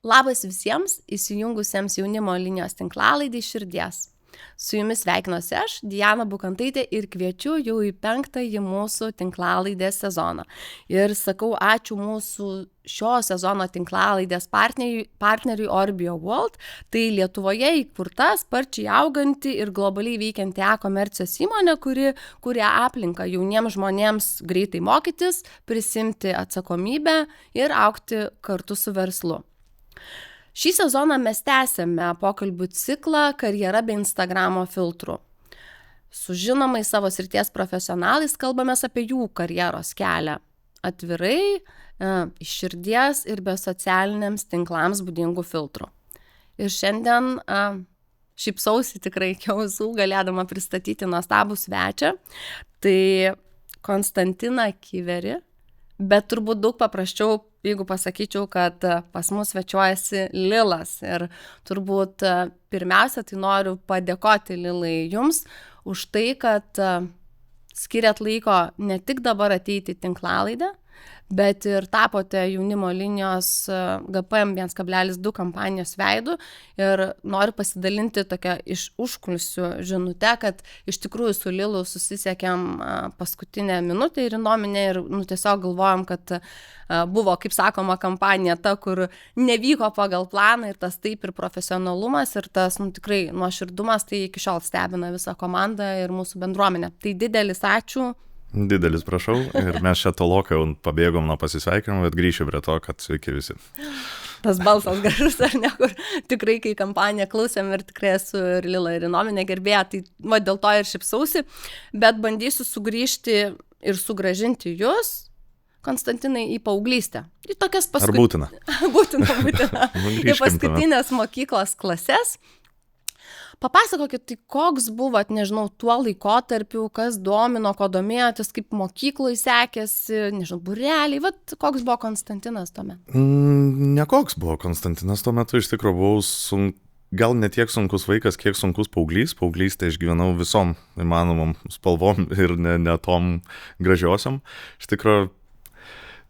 Labas visiems įsijungusiems jaunimo linijos tinklalaidį Širdies. Su jumis sveikinuosi aš, Diana Bukantaitė, ir kviečiu jau į 5. mūsų tinklalaidės sezoną. Ir sakau ačiū mūsų šio sezono tinklalaidės partneriui Orbio World. Tai Lietuvoje įkurta, sparčiai auganti ir globaliai veikianti e-komercijos įmonė, kuri kuria aplinką jauniems žmonėms greitai mokytis, prisimti atsakomybę ir augti kartu su verslu. Šį sezoną mes tęsėme pokalbių ciklą Karjera be Instagramo filtrų. Su žinomais savo srities profesionalais kalbamės apie jų karjeros kelią. Atvirai, iš širdies ir be socialiniams tinklams būdingų filtrų. Ir šiandien šypsausi tikrai iki ausų galėdama pristatyti nuostabų svečią. Tai Konstantiną Kiverį, bet turbūt daug paprasčiau, jeigu pasakyčiau, kad pas mus svečiuojasi Lilas. Ir turbūt pirmiausia, tai noriu padėkoti Lilai jums už tai, kad skiriat laiko ne tik dabar ateiti į tinklalaidę, bet ir tapote jaunimo linijos GPM 1,2 kampanijos veidu. Ir noriu pasidalinti tokią iš užkulisių žinutę, kad iš tikrųjų su Lilu susisiekėm paskutinę minutę ir įnominę ir tiesiog galvojom, kad buvo, kaip sakoma, kampanija ta, kur nevyko pagal planą ir tas taip ir profesionalumas ir tas tikrai nuoširdumas, tai iki šiol stebina visą komandą ir mūsų bendruomenę. Tai didelis ačiū. Didelis prašau, ir mes čia tolokai pabėgom nuo pasisveikinimo, bet grįšiu prie to, kad sveiki visi. Tas balsas gražus ar ne, kur tikrai, kai kampaniją klausėm ir tikrai esu ir Lila ir Inominė gerbėja, tai dėl to ir šypsausi, bet bandysiu sugrįžti ir sugrąžinti jūs, Konstantinai, į paauglystę. Į tokias Ar būtina? Būtina. Į paskutinės mokyklos klases. Papasakokit, tai koks buvo, nežinau, tuo laikotarpiu, kas domino, ko domėjotės, kaip mokykloje sekėsi, nežinau, būreliai, koks buvo Konstantinas tuomet? Nekoks buvo Konstantinas tuo metu, iš tikrųjų buvau gal ne tiek sunkus vaikas, kiek sunkus paauglys. Paauglystę išgyvenau visom įmanomom spalvom ir ne tom gražiosiom. Iš tikrųjų,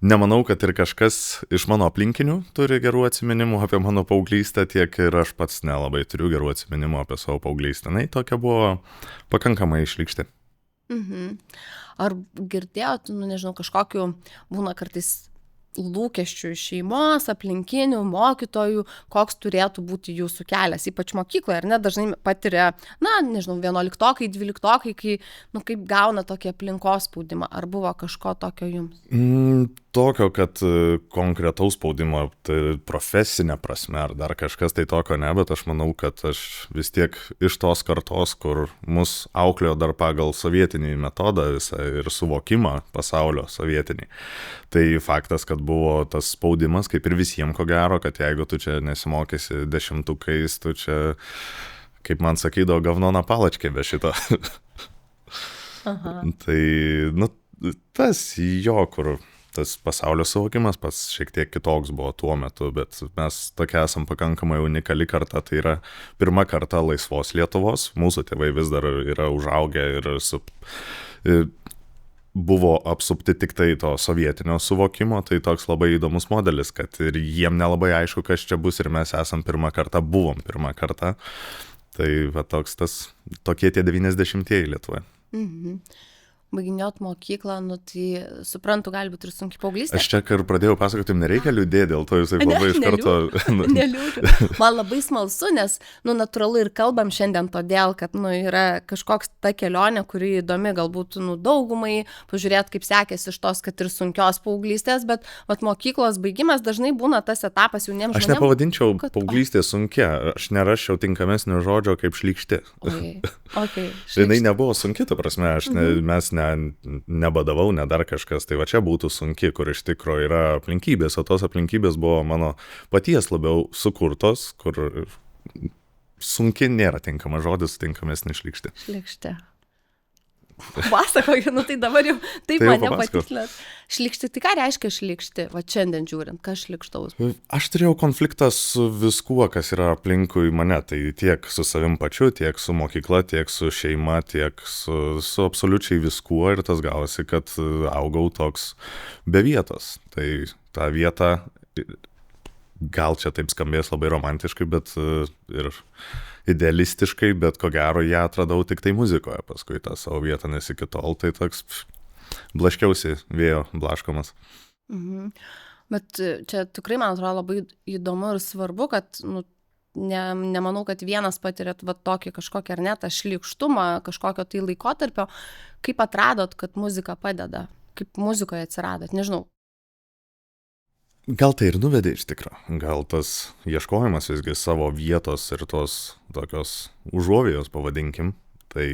nemanau, kad ir kažkas iš mano aplinkinių turi gerų atsiminimų apie mano paauglystę, tiek ir aš pats nelabai turiu gerų atsiminimų apie savo paauglystę. Na, tokia buvo pakankamai išlikšti. Ar girdėjot, nežinau, kažkokiu būna kartais lūkesčių iš šeimos, aplinkinių, mokytojų, koks turėtų būti jūsų kelias, ypač mokykloje, ar ne, dažnai patiria, nežinau, 11-okai, 12-okai, kai, kaip gauna tokį aplinkos spaudimą, ar buvo kažko tokio jums? Tokio, kad konkretaus spaudimo, tai profesinė prasme, ar dar kažkas tai tokio ne, bet aš manau, kad aš vis tiek iš tos kartos, kur mus auklėjo dar pagal sovietinį metodą visą ir suvokimą pasaulio sovietinį. Tai faktas, kad buvo tas spaudimas, kaip ir visiems ko gero, kad jeigu tu čia nesimokysi 10-ukais, tu čia, kaip man sakydavo, gavno na palačkė be šito. Tai, tas jo, kur tas pasaulio suvokimas pats šiek tiek kitoks buvo tuo metu, bet mes tokia esam pakankamai unikali karta, tai yra pirma karta laisvos Lietuvos, mūsų tėvai vis dar yra užaugę ir buvo apsupti tik tai to sovietinio suvokimo, tai toks labai įdomus modelis, kad ir jiem nelabai aišku, kas čia bus ir mes esam pirmą kartą, buvom pirmą kartą, tai tokie tie 90-ieji Lietuvoje. Baiginėjot mokyklą, tai suprantu, gali būti ir sunkiai paauglystė. Aš čia, kai pradėjau pasakoti, jums nereikia liūdėti, dėl to jūs labai iš karto... Neliūdžiu. Man labai smalsu, nes, natūralu ir kalbam šiandien todėl, kad, yra kažkoks ta kelionė, kuri įdomi galbūt, daugumai, pažiūrėti, kaip sekėsi iš tos, kad ir sunkios paauglystės, bet mokyklos baigimas dažnai būna tas etapas jauniems žmonėms. Aš nepavadinčiau paauglystė sunkia, aš neraščiau tinkamesnio žodžio kaip šlykšti. Okay. Jinai nebuvo sunki, ta prasme, mes nebadavau, ne dar kažkas, tai va čia būtų sunki, kur iš tikrųjų yra aplinkybės, o tos aplinkybės buvo mano paties labiau sukurtos, kur sunki nėra tinkamas žodis, tinkamesnė šlykštė. Šlykštė. Pasakokit, tai dabar jau taip tai mane patikslėt. Šlykšti, tai ką reiškia šlykšti? Va šiandien žiūrint, kas šlykštaus? Aš turėjau konfliktą su viskuo, kas yra aplinkui mane, tai tiek su savim pačiu, tiek su mokykla, tiek su šeima, tiek su absoliučiai viskuo ir tas gavosi, kad augau toks be vietos. Tai tą vietą gal čia taip skambės labai romantiškai, bet ir idealistiškai, bet ko gero ją atradau tik tai muzikoje, paskui tą savo vietą, nes iki tol tai toks blaškiausi vėjo blaškomas. Mhm. Bet čia tikrai, man atrodo, labai įdomu ir svarbu, kad nemanau, kad vienas patirėt tokį kažkokį ar net šlykštumą, kažkokio tai laikotarpio. Kaip atradot, kad muzika padeda? Kaip muzikoje atsiradot? Nežinau. Gal tai ir nuvedė iš tikro. Gal tas ieškojimas visgi savo vietos ir tos tokios užuovėjos, pavadinkim. Tai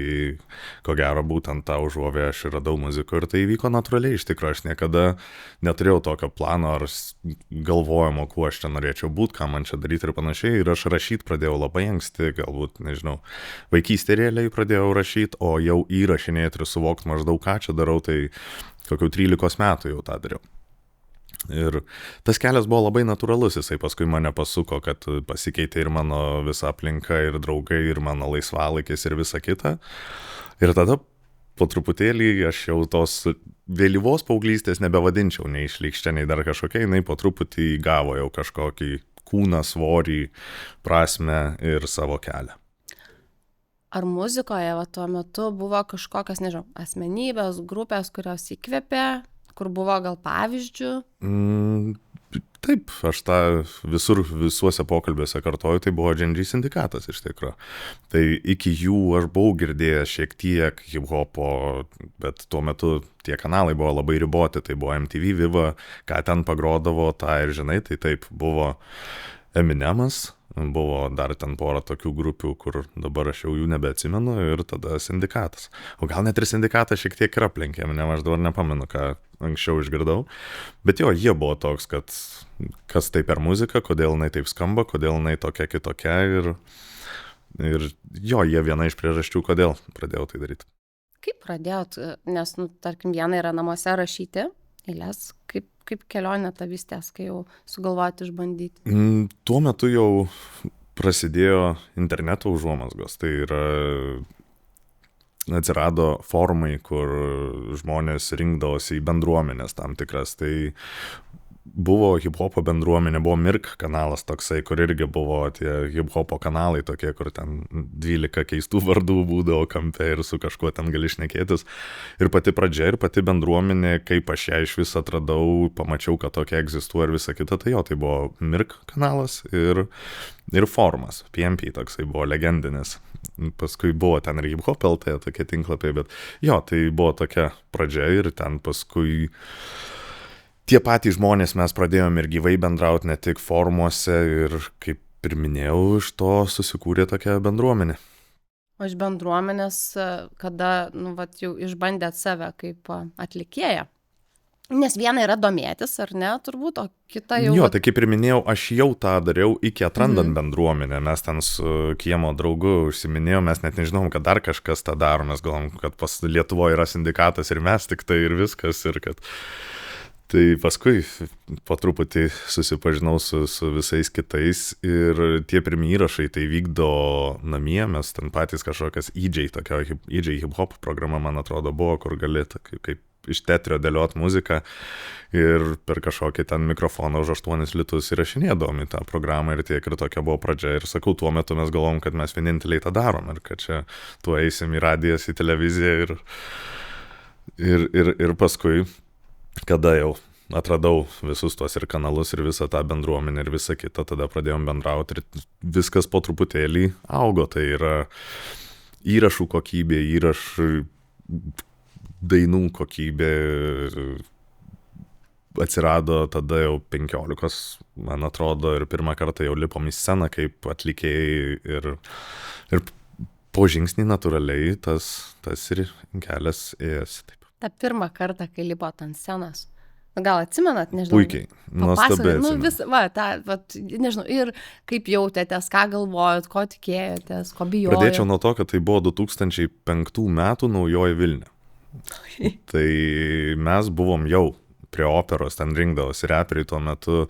ko gero būtent tą užuovėją aš ir radau muzikoje ir tai įvyko natūraliai iš tikro. Aš niekada neturėjau tokio plano ar galvojimo, kuo aš čia norėčiau būti, ką man čia daryti ir panašiai. Ir aš rašyti pradėjau labai anksti, galbūt, nežinau, vaikystėje realiai pradėjau rašyti, o jau įrašinėti ir suvokti maždaug, ką čia darau, tai kokių 13 metų jau tą dariau. Ir tas kelias buvo labai natūralus, jisai paskui mane pasuko, kad pasikeitė ir mano visa aplinka, ir draugai, ir mano laisvalaikis, ir visa kita. Ir tada po truputėlį aš jau tos vėlyvos paauglystės nebevadinčiau nei šlykščia, nei dar kažkokia, jinai po truputį įgavo jau kažkokį kūną, svorį, prasmę ir savo kelią. Ar muzikoje tuo metu buvo kažkokios, nežinau, asmenybės, grupės, kurios įkvėpė, kur buvo gal pavyzdžių? Taip, aš tą visuose pokalbiuose kartoju, tai buvo Gen Z sindikatas iš tikrųjų. Tai iki jų aš buvau girdėjęs šiek tiek hip-hopo, bet tuo metu tie kanalai buvo labai riboti, tai buvo MTV, Viva, ką ten pagrodavo, tą ir žinai, tai taip buvo Eminemas, buvo dar ten porą tokių grupių, kur dabar aš jau jų nebeatsimenu, ir tada sindikatas. O gal net ir sindikatas šiek tiek ir aplenkė, aš dabar nepamenu, ką anksčiau išgirdau. Bet jo, jie buvo toks, kad kas tai per muziką, kodėl jinai taip skamba, kodėl jinai tokia kitokia ir jo, jie viena iš priežasčių, kodėl pradėjau tai daryti. Kaip pradėjot, nes, tarkim, viena yra namuose rašyti eiles, kaip kelionė ta vystės, kai jau sugalvoti išbandyti? Tuo metu jau prasidėjo interneto užuomazgos, tai yra atsirado formai, kur žmonės rinkdavosi į bendruomenės tam tikras, tai buvo hip-hopo bendruomenė, buvo Mirk kanalas toksai, kur irgi buvo tie hip-hopo kanalai tokie, kur ten 12 keistų vardų būdavo kampe ir su kažkuo ten gali šnekėtis. Ir pati pradžia, ir pati bendruomenė, kaip aš ją iš vis atradau, pamačiau, kad tokia egzistuoja ir visa kita, tai jo, tai buvo Mirk kanalas ir Formas, PMP toksai buvo legendinis. Paskui buvo ten ir hip-hop LT tokie tinklapiai, bet jo, tai buvo tokia pradžia ir ten paskui tie patys žmonės mes pradėjome ir gyvai bendrauti, ne tik formuose, ir kaip ir minėjau, iš to susikūrė tokia bendruomenė. O iš bendruomenės, kada jau išbandėt save kaip atlikėją? Nes viena yra domėtis, ar ne, turbūt, o kita jau... Jo, tai kaip ir minėjau, aš jau tą dariau iki atrandant bendruomenę. Mes ten su kiemo draugu užsiminėjom, mes net nežinom, kad dar kažkas tą daro, mes galvom, kad pas Lietuvoje yra sindikatas ir mes tik tai ir viskas, ir kad... Tai paskui po truputį susipažinau su visais kitais ir tie pirmi įrašai tai vykdo namie, mes ten patys kažkokias EJ hip-hop programa, man atrodo, buvo, kur gali kaip iš tetrio dėliot muziką ir per kažkokį ten mikrofoną už 8 litus įrašinėdavom į tą programą ir tiek ir tokia buvo pradžia. Ir sakau, tuo metu mes galvom, kad mes vieninteliai tą darom ir kad čia tuo eisim į radijas, į televiziją ir paskui kada jau atradau visus tuos ir kanalus, ir visą tą bendruomenę, ir visą kitą, tada pradėjom bendrauti ir viskas po truputėlį augo. Tai yra įrašų kokybė, dainų kokybė, atsirado tada jau 15, man atrodo, ir pirmą kartą jau lipom į sceną kaip atlikėjai ir po žingsnį natūraliai tas ir kelias ėjosi taip. Ta pirmą kartą, kai lipot ant scenos, gal atsimenat, nežinau. Puikiai, nuostabiai atsimenu. Nežinau, ir kaip jautėtės, ką galvojot, ko tikėjotės, ko bijojot. Pradėčiau nuo to, kad tai buvo 2005 metų Naujoji Vilnia. Tai mes buvom jau prie operos, ten rinkdavosi reperiai, tuo metu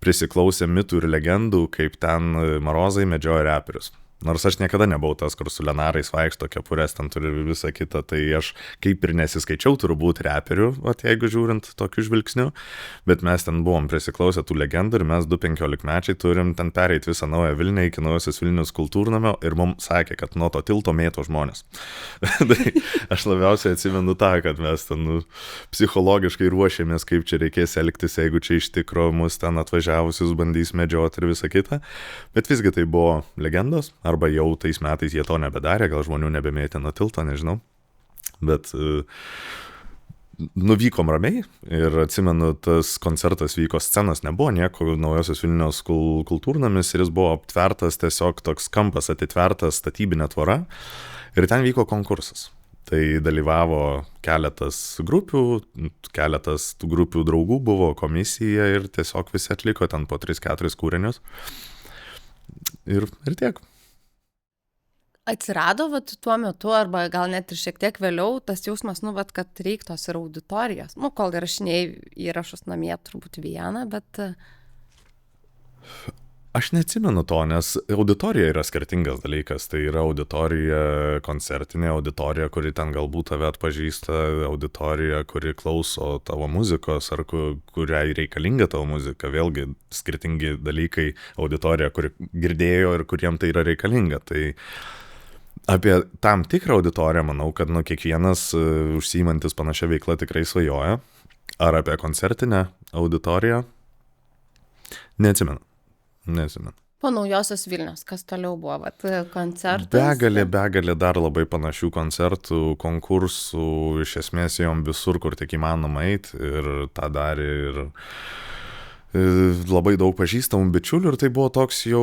prisiklausė mitų ir legendų, kaip ten Marozai medžioja reperius. Nors aš niekada nebuvau tas, kur su lenarais vaikšto, kepurės ten turi visą kitą, tai aš kaip ir nesiskaičiau turbūt reperių, jeigu žiūrint tokiu žvilgsniu, bet mes ten buvom prisiklausę tų legendų ir mes 2-15-mečiai turim ten pereiti visą Naują Vilnią iki Naujosios Vilnius kultūrnamio ir mums sakė, kad nuo to tilto mėto žmonės. Tai aš labiausiai atsimenu tą, kad mes ten psichologiškai ruošėmės, kaip čia reikės elgtis, jeigu čia iš tikro mus ten atvažiavusius bandys medžioti ir visą kitą. Bet visgi tai buvo legendos, arba jau tais metais jie to nebedarė, gal žmonių nebemėtė nuo tilto, nežinau. Bet nuvykom ramiai ir atsimenu, tas koncertas vyko, scenos nebuvo, nieko, Naujosios Vilnios kultūrnamis ir jis buvo aptvertas, tiesiog toks kampas atitvertas statybinė tvora ir ten vyko konkursas. Tai dalyvavo keletas tų grupių draugų, buvo komisija ir tiesiog visi atliko ten po 3-4 kūrinius. Ir tiek. Atsirado tuo metu, arba gal net ir šiek tiek vėliau, tas jausmas, kad reiktos ir auditorijos. Kol įrašinėjai įrašus namie turbūt vieną, bet... Aš neatsimenu to, nes auditorija yra skirtingas dalykas. Tai yra auditorija koncertinė, auditorija, kuri ten galbūt tave atpažįsta, auditorija, kuri klauso tavo muzikos ar kuriai reikalinga tavo muzika. Vėlgi skirtingi dalykai, auditorija, kuri girdėjo ir kuriem tai yra reikalinga. Tai apie tam tikrą auditoriją manau, kad kiekvienas užsiimantis panašią veiklą tikrai svajoja. Ar apie koncertinę auditoriją? Neatsimenu. Po Naujosios Vilnios, kas toliau buvo, koncertas? Begalė dar labai panašių koncertų, konkursų, iš esmės jom visur, kur tik įmanoma eiti ir tą darė ir labai daug pažįstamų bičiulių ir tai buvo toks jau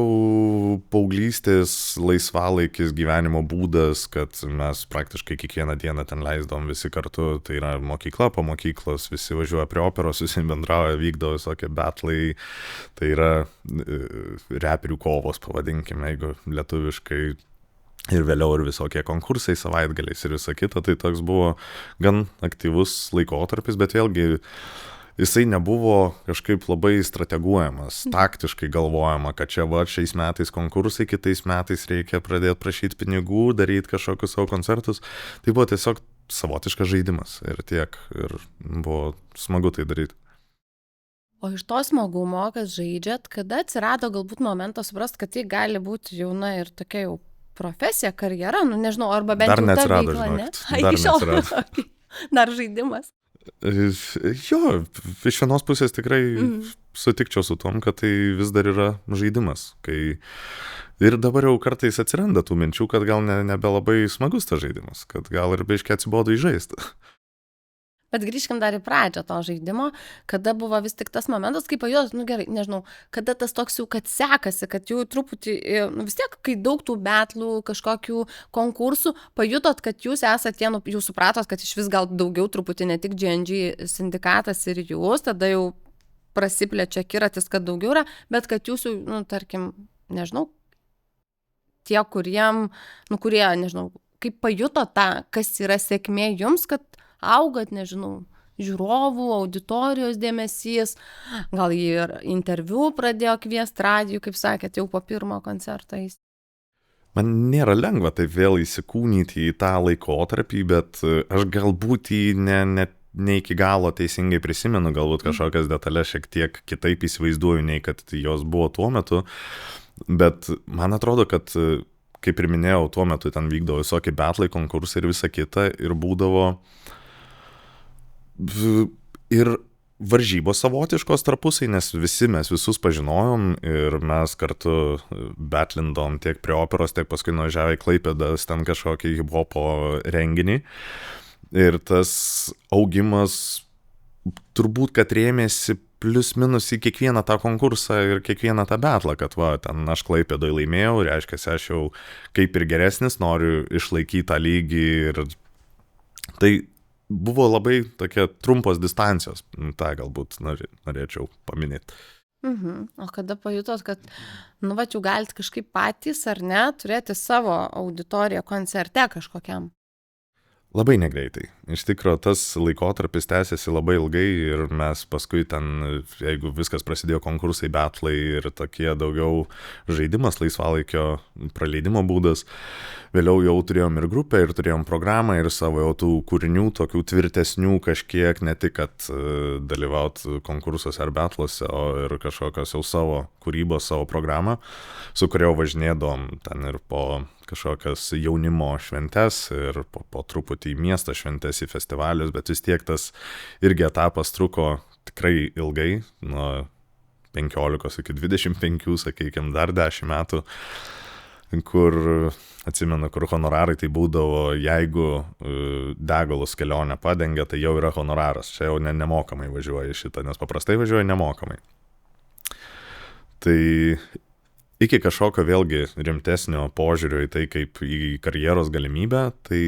paauglystės laisvalaikis, gyvenimo būdas, kad mes praktiškai kiekvieną dieną ten leisdavom visi kartu, tai yra mokykla po mokyklos, visi važiuoja prie operos, visi bendrauja, vykdavo visokie betlai, tai yra reperių kovos, pavadinkime, jeigu lietuviškai. Ir vėliau ir visokie konkursai savaitgaliais ir visa kita, tai toks buvo gan aktyvus laikotarpis, bet vėlgi jisai nebuvo kažkaip labai strateguojamas, taktiškai galvojama, kad čia šiais metais konkursai, kitais metais reikia pradėti prašyti pinigų, daryti kažkokius savo koncertus. Tai buvo tiesiog savotiškas žaidimas ir tiek, ir buvo smagu tai daryti. O iš to smagumo, kad žaidžiat, kada atsirado galbūt momentas suprast, kad tai gali būti jauna ir tokia jau profesija, karjera, nežinau, arba bent jau ta veikla, ne? Iki šiol. Dar žaidimas. Jo, iš vienos pusės tikrai sutikčiau su tom, kad tai vis dar yra žaidimas. Ir dabar jau kartais atsiranda tų minčių, kad gal nebelabai smagus tas žaidimas, kad gal ir biškį atsibodo įžaisti. Bet grįžkim dar į pradžią to žaidimo, kada buvo vis tik tas momentas, kai pajutot, gerai, nežinau, kada tas toks jau, kad sekasi, kad jau truputį, vis tiek, kai daug tų betlų, kažkokių konkursų, pajutot, kad jūs esate, jūs supratot, kad iš vis gal daugiau truputį ne tik GNG sindikatas ir jūs, tada jau prasiplečia akiratis, kad daugiau yra, bet kad jūs jau, tarkim, nežinau, tie, kurie, nežinau, kaip pajuto tą, kas yra sėkmė jums, kad augat, nežinau, žiūrovų, auditorijos dėmesys, gal ir interviu pradėjo kviesti radijų, kaip sakėt, jau po pirmo koncerto. Man nėra lengva taip vėl įsikūnyti į tą laikotarpį, bet aš galbūt ne iki galo teisingai prisimenu, galbūt kažkokias detalės šiek tiek kitaip įsivaizduoju, nei kad jos buvo tuo metu, bet man atrodo, kad, kaip ir minėjau, tuo metu ten vykdavo visokie betlai, konkursai ir visa kita ir būdavo ir varžybos savotiškos tarpusai, nes mes visus pažinojom ir mes kartu betlindom tiek prie operos, tiek paskui nuvažiavę į Klaipėdą ten kažkokį hip-hopo renginį. Ir tas augimas turbūt, kad rėmėsi plius minus į kiekvieną tą konkursą ir kiekvieną tą betlą, kad ten aš Klaipėdoje laimėjau, reiškia, aš jau kaip ir geresnis, noriu išlaikyti tą lygį ir tai buvo labai tokia trumpos distancijos, tą galbūt norėčiau paminėti. O kada pajutot, kad, jau galite kažkaip patys ar ne turėti savo auditoriją koncerte kažkokiam? Labai negreitai. Iš tikrųjų, tas laikotarpis tęsiasi labai ilgai ir mes paskui ten, jeigu viskas prasidėjo konkursai, betlai ir tokie daugiau žaidimas, laisvalaikio praleidimo būdas, vėliau jau turėjom ir grupę, ir turėjom programą, ir savo jau tų kūrinių, tokių tvirtesnių kažkiek, ne tik, kad dalyvaut konkursuose ar betluose, o ir kažkokios jau savo kūrybos, savo programą, su kuria važinėdom ten ir po kažkokias jaunimo šventes ir po truputį į miesto šventes, į festivalius, bet vis tiek tas irgi etapas truko tikrai ilgai, nuo 15 iki 25, sakykime, dar 10 metų, kur, atsimenu, kur honorarai tai būdavo, jeigu degalus kelionę padengia, tai jau yra honoraras, čia jau nemokamai važiuoja šitą, nes paprastai važiuoja nemokamai. Tai iki kažkokio vėlgi rimtesnio požiūrio į tai kaip į karjeros galimybę, tai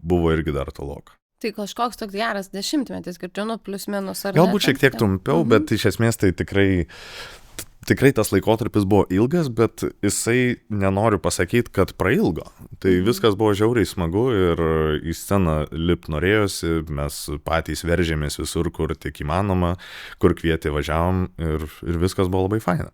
buvo irgi dar tolok. Tai kažkoks toks geras 10-metis, girdžiu, nu plius minus ar ne? Galbūt šiek tiek trumpiau, bet iš esmės tai tikrai tas laikotarpis buvo ilgas, bet jisai, nenoriu pasakyti, kad prailgo. Tai viskas buvo žiauriai smagu ir į sceną lip norėjosi, mes patys veržėmės visur, kur tik įmanoma, kur kvietė važiavom ir viskas buvo labai faina.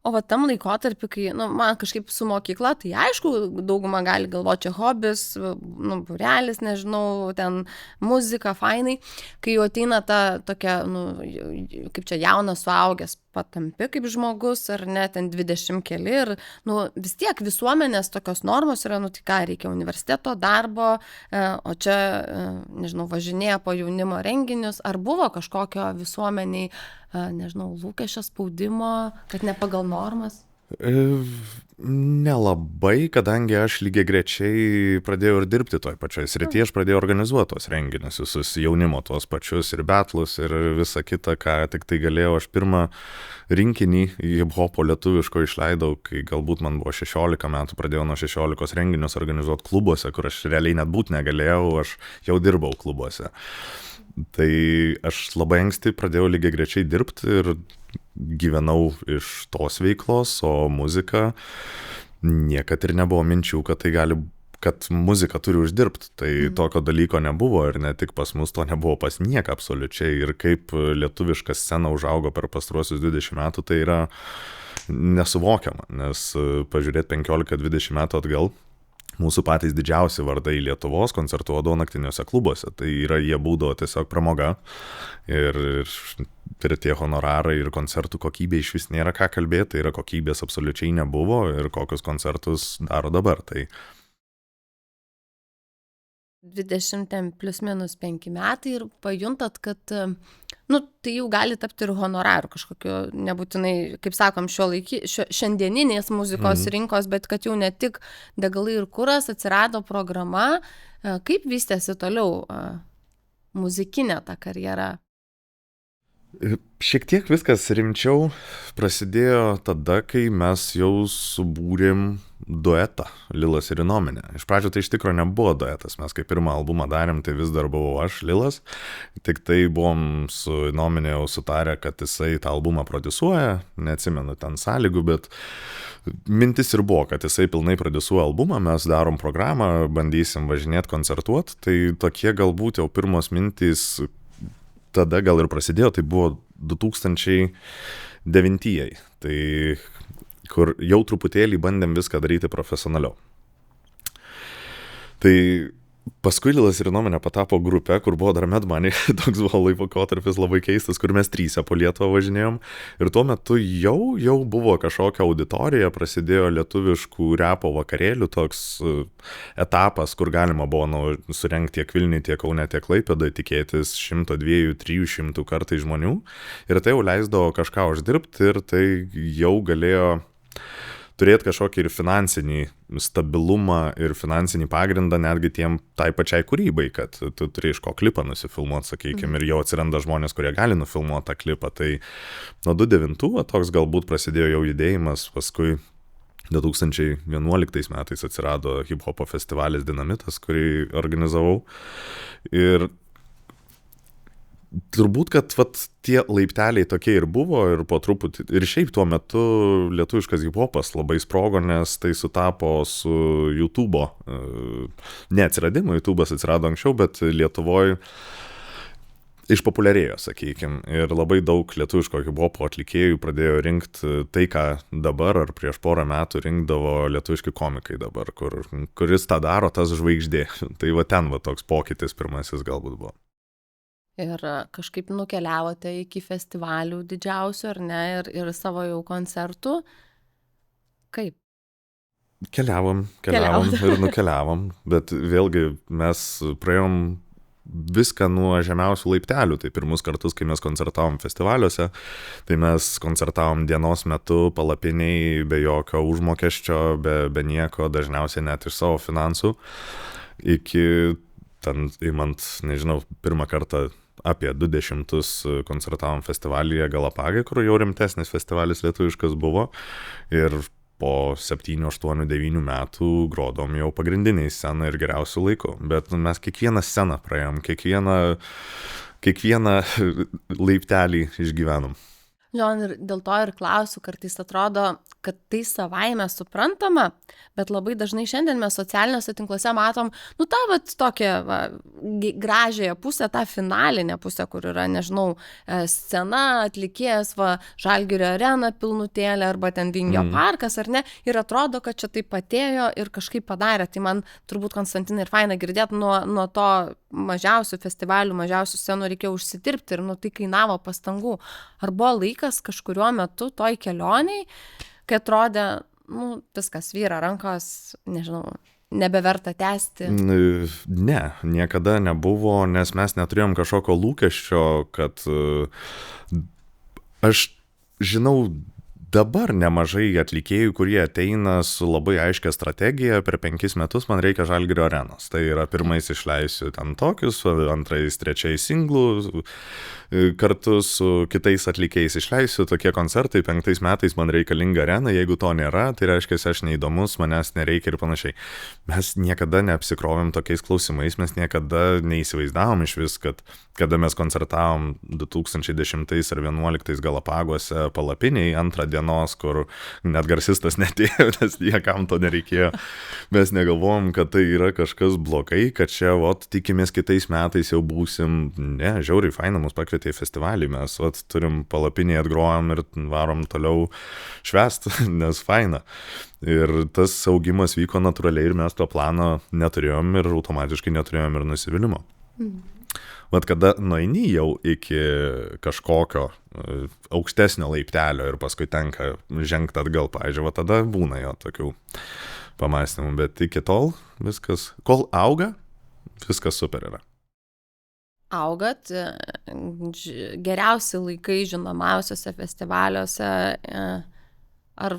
O va tam laikotarpiu, kai, nu, man kažkaip su mokykla, tai aišku, dauguma gali galvoti, čia hobis, nu, būrelis, nežinau, ten muzika, fainai, kai jau ateina ta tokia, nu, kaip čia jaunas suaugęs, patampi kaip žmogus, ar ne, ten 20 keli ir, nu, vis tiek visuomenės tokios normos yra, nu, tai ką, reikia universiteto, darbo, o čia, nežinau, važinėja po jaunimo renginius, ar buvo kažkokio visuomeniai, nežinau, lūkesčio spaudimo, kad ne pagal normas? Nelabai, kadangi aš lygiagrečiai pradėjau ir dirbti toj pačioj srityje, aš pradėjau organizuoti tos renginius, visus jaunimo tuos pačius ir betlus ir visą kitą, ką tik tai galėjau. Aš pirmą rinkinį hip-hopo lietuviško išleidau, kai galbūt man buvo 16 metų, pradėjau nuo 16 renginius organizuoti klubuose, kur aš realiai net būt negalėjau, aš jau dirbau klubuose. Tai aš labai anksti pradėjau lygiagrečiai dirbti ir gyvenau iš tos veiklos, o muzika niekad ir nebuvo minčių, kad muzika turi uždirbti. Tai tokio dalyko nebuvo ir ne tik pas mus, to nebuvo pas nieką absoliučiai. Ir kaip lietuviška scena užaugo per pastaruosius 20 metų, tai yra nesuvokiama, nes pažiūrėti 15-20 metų atgal, mūsų patys didžiausi vardai Lietuvos koncertuodavo naktiniuose klubuose. Tai yra, jie būdavo tiesiog pramoga ir tie honorarai ir koncertų kokybė iš vis nėra ką kalbėti, tai yra kokybės absoliučiai nebuvo ir kokius koncertus daro dabar. Tai 20 plius minus 5 metai ir pajuntat, kad, nu, tai jau gali tapti ir honoraru kažkokiu, nebūtinai, kaip sakom, šiandieninės muzikos rinkos, bet kad jau ne tik degalai ir kuras, atsirado programa, kaip vystėsi toliau muzikinė ta karjera? Šiek tiek viskas rimčiau prasidėjo tada, kai mes jau subūrėm duetą Lilas ir Inominė. Iš pradžių tai iš tikrųjų nebuvo duetas, mes kai pirmą albumą darėm, tai vis dar buvau aš, Lilas, tik tai buvom su Inominė jau sutarę, kad jisai tą albumą prodiusuoja, neatsimenu ten sąlygų, bet mintis ir buvo, kad jisai pilnai prodiusuoja albumą, mes darom programą, bandysim važinėti, koncertuoti, tai tokie galbūt jau pirmos mintys tada gal ir prasidėjo, tai buvo 2009-ieji, tai kur jau truputėlį bandėm viską daryti profesionaliau. Tai paskui Lilas ir Inominė patapo grupė, kur buvo dar Mad Money, toks buvo laikotarpis labai keistas, kur mes 3 po Lietuvą važinėjom ir tuo metu jau buvo kažkokia auditorija, prasidėjo lietuviškų repo vakarėlių toks etapas, kur galima buvo surengti tiek Vilniuje, tiek Kaune, tiek Klaipėdoje, tikėtis 100, 200, 300 kartai žmonių ir tai jau leisdavo kažką uždirbti ir tai jau galėjo turėti kažkokį ir finansinį stabilumą ir finansinį pagrindą netgi tai pačiai kūrybai, kad tu turi iš ko klipą nusifilmuoti, sakykime, ir jau atsiranda žmonės, kurie gali nufilmuoti tą klipą. Tai nuo 2009 toks galbūt prasidėjo jau judėjimas, paskui 2011 metais atsirado hip-hopo festivalis Dinamitas, kurį organizavau. Ir turbūt, kad vat, tie laipteliai tokie ir buvo ir po truputį, ir šiaip tuo metu lietuviškas hiphopas labai sprogo, nes tai sutapo su YouTube'o, neatsiradimu, YouTube'as atsirado anksčiau, bet Lietuvoje išpopuliarėjo, sakykime, ir labai daug lietuviško hiphopo atlikėjų pradėjo rinkti tai, ką dabar ar prieš porą metų rinkdavo lietuviški komikai dabar, kuris tą daro, tas žvaigždė. Tai va ten va toks pokytis pirmasis galbūt buvo. Ir kažkaip nukeliavote iki festivalių didžiausių, ar ne, ir savo jau koncertų. Kaip? Keliavom ir nukeliavom, bet vėlgi mes praėjom viską nuo žemiausių laiptelių. Tai pirmus kartus, kai mes koncertavom festivaliuose, tai mes koncertavom dienos metu palapiniai, be jokio užmokesčio, be nieko, dažniausiai net iš savo finansų. Iki ten, įmant, nežinau, pirmą kartą apie 20 koncertavom festivalyje Galapagai, kur jau rimtesnis festivalis lietuviškas buvo. Ir po 7, 8, 9 metų grodom jau pagrindiniai sceną ir geriausių laikų. Bet mes kiekvieną sceną praėjom, kiekvieną laiptelį išgyvenom. Ir dėl to ir klausiu, kartais atrodo, kad tai savaime suprantama, bet labai dažnai šiandien mes socialiniuose tinkluose matom, tą vat tokią gražiąją pusę, tą finalinę pusę, kur yra, nežinau, scena, atlikėjas, Žalgirio arena pilnutėlė, arba ten Vingio parkas, ar ne, ir atrodo, kad čia taip atėjo ir kažkaip padarė. Tai man turbūt, Konstantinai, ir faina girdėti, nuo to mažiausių festivalių, mažiausių scenų reikėjo užsidirbti ir tai kainavo pastangų. Ar buvo laikas kažkuriuo metu toj kelioniai, kai atrodė, viskas vyra rankos, nežinau, nebeverta tęsti? Ne, niekada nebuvo, nes mes neturėjom kažkokio lūkesčio, kad aš žinau dabar nemažai atlikėjų, kurie ateina su labai aiškia strategija, per 5 metus man reikia Žalgirio arenos. Tai yra pirmais išleisiu ten tokius, antrais, trečiais singlų, kartu su kitais atlikėjais išleisiu tokie koncertai, 5 metais man reikalinga arena, jeigu to nėra, tai reiškia, aš neįdomus, manęs nereikia ir panašiai. Mes niekada neapsikrovėm tokiais klausimais, mes niekada neįsivaizdavom iš vis, kad kada mes koncertavom 2010 ar 2011 Galapaguose palapiniai antrą dienos, kur net garsistas netėjo, nes niekam to nereikėjo. Mes negalvojom, kad tai yra kažkas blogai, kad čia, tikimės kitais metais jau būsim, ne, žiauriai faina, mus pakvietė į festivalį, mes, turim palapinį, atgrojam ir varom toliau švęst, nes faina. Ir tas augimas vyko natūraliai ir mes to plano neturėjom ir automatiškai neturėjom ir nusivylimų. Vat kada nueini jau iki kažkokio aukštesnio laiptelio ir paskui tenka žengti atgal, pavyzdžiui, tada būna jo tokių pamąstymų, bet iki tol viskas, kol auga, viskas super yra. Augat, geriausi laikai žinomiausiose festivaliuose, ar,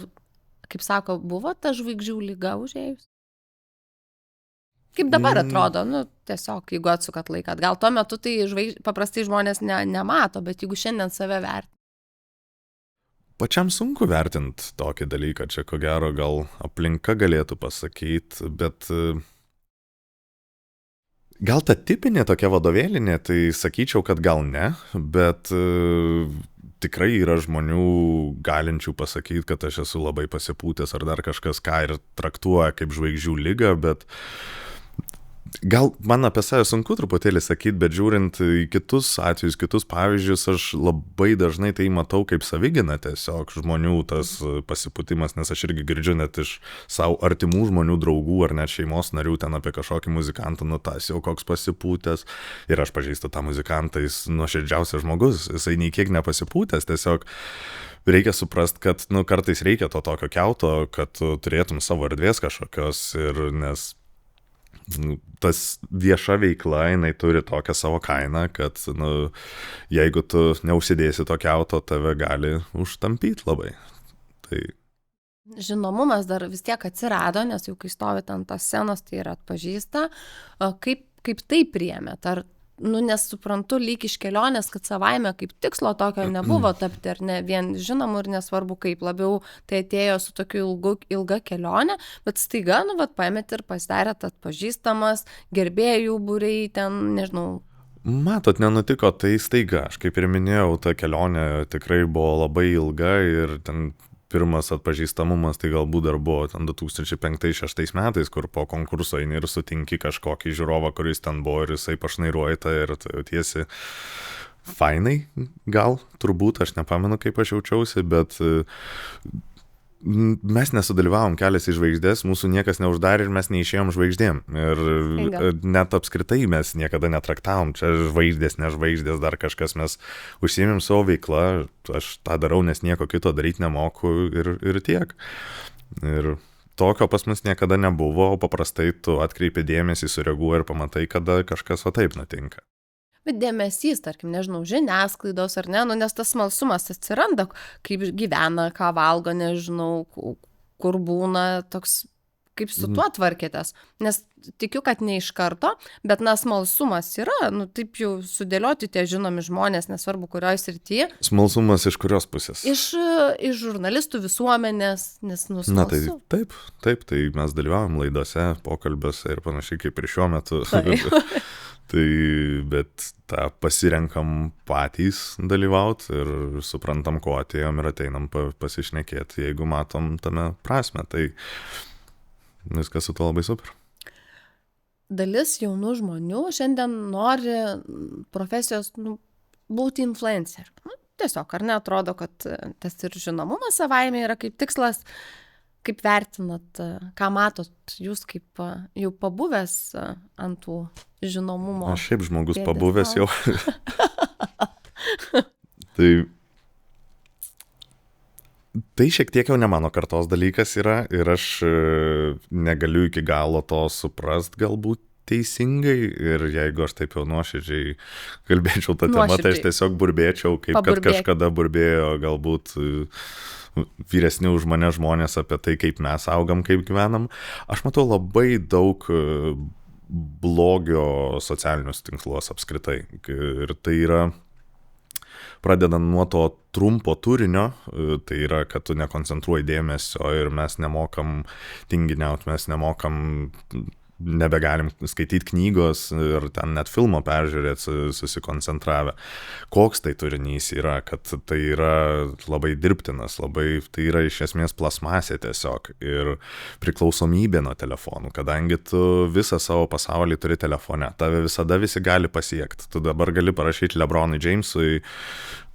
kaip sako, buvo ta žvaigždžių lyga užėjus? Kaip dabar atrodo, tiesiog, jeigu atsukat laiką atgal, tuo metu tai paprastai žmonės nemato, bet jeigu šiandien save vertina. Pačiam sunku vertinti tokį dalyką, čia ko gero gal aplinka galėtų pasakyti, bet gal ta tipinė tokia vadovėlinė, tai sakyčiau, kad gal ne, bet tikrai yra žmonių galinčių pasakyti, kad aš esu labai pasipūtęs ar dar kažkas, ką ir traktuoja kaip žvaigždžių ligą, bet gal man apie save sunku truputėlį sakyti, bet žiūrint į kitus atvejus, kitus pavyzdžius, aš labai dažnai tai matau kaip savigyna tiesiog žmonių tas pasipūtimas, nes aš irgi girdžiu net iš savo artimų žmonių, draugų ar net šeimos narių ten apie kažkokį muzikantą, tas jau koks pasipūtęs. Ir aš pažįstu tą muzikantą, jis nuoširdžiausias žmogus, jisai nei kiek nepasipūtęs, tiesiog reikia suprast, kad kartais reikia to tokio kiauto, kad turėtum savo erdvės kažkokios ir nes tas vieša veikla, jinai turi tokią savo kainą, kad jeigu tu neužsidėsi to kiauto, tave gali užtampyti labai. Tai žinomumas dar vis tiek atsirado, nes jau kai stovit ant tos scenos, tai yra atpažįsta. Kaip tai priėmėt? Ar nes suprantu lyg iš kelionės, kad savaime kaip tikslo tokio nebuvo tapti, ar ne vien žinomu ir nesvarbu kaip, labiau tai atėjo su tokiu ilga kelionė, bet staiga, paėmėt ir pasidarėt atpažįstamas, gerbėjų būriai ten, nežinau. Matot, nenutiko tai staiga. Aš kaip ir minėjau, ta kelionė tikrai buvo labai ilga ir ten pirmas atpažįstamumas tai galbūt dar buvo ten 2005-2006 metais, kur po konkurso eini ir sutinki kažkokį žiūrovą, kuris ten buvo ir jisai pašnairuoja tai ir tai jautiesi fainai, gal, turbūt, aš nepamenu, kaip aš jaučiausi, bet mes nesudalyvavom Kelias į žvaigždės, mūsų niekas neuždarė ir mes neišėjom žvaigždėm. Ir net apskritai mes niekada netraktavom, čia žvaigždės, ne žvaigždės, dar kažkas, mes užsiėmėm savo veiklą, aš tą darau, nes nieko kito daryti nemoku ir tiek. Ir tokio pas mus niekada nebuvo, o paprastai tu atkreipi dėmesį, sureaguoji ir pamatai, kada kažkas va taip nutinka. Bet dėmesys, tarkim, nežinau, žiniasklaidos ar ne, nu, nes tas smalsumas atsiranda, kaip gyvena, ką valgo, nežinau, kur būna, toks, kaip su tuo tvarkėtės. Nes tikiu, kad ne iš karto, bet na, smalsumas yra, nu, taip jau sudėlioti tie žinomi žmonės, nesvarbu, kurioje srityje. Smalsumas iš kurios pusės? Iš žurnalistų visuomenės, nes nusmalsu. Na tai taip, tai mes dalyvavom laidose, pokalbiuose ir panašiai kaip ir šiuo metu. Tai, bet tą pasirenkam patys dalyvauti ir suprantam, ko atėjom ir ateinam pasišnekėti, jeigu matom tame prasme, tai viskas su to labai super. Dalis jaunų žmonių šiandien nori profesijos būti influencer. Tiesiog, ar ne, atrodo, kad tas ir žinomumas savaime yra kaip tikslas. Kaip vertinat, ką matot jūs kaip jau pabuvęs ant tų žinomumo? Aš šiaip žmogus pabuvęs jau. Tai šiek tiek jau ne mano kartos dalykas yra ir aš negaliu iki galo to suprast galbūt teisingai ir jeigu aš taip jau nuoširdžiai kalbėčiau tą temą, tai aš tiesiog burbėčiau, kaip kad kažkada burbėjo galbūt vyresni už mane žmonės apie tai, kaip mes augam, kaip gyvenam. Aš matau labai daug blogio socialinius tinkluos apskritai. Ir tai yra, pradedant nuo to trumpo turinio, tai yra, kad tu nekoncentruoji dėmesio ir mes nemokam tinginiaut, mes nemokam, nebegalim skaityti knygos ir ten net filmo peržiūrėti susikoncentravę. Koks tai turinys yra, kad tai yra labai dirbtinas, tai yra iš esmės plasmasė tiesiog ir priklausomybė nuo telefonų, kadangi tu visą savo pasaulį turi telefone, tave visada visi gali pasiekti. Tu dabar gali parašyti LeBronui Jamesui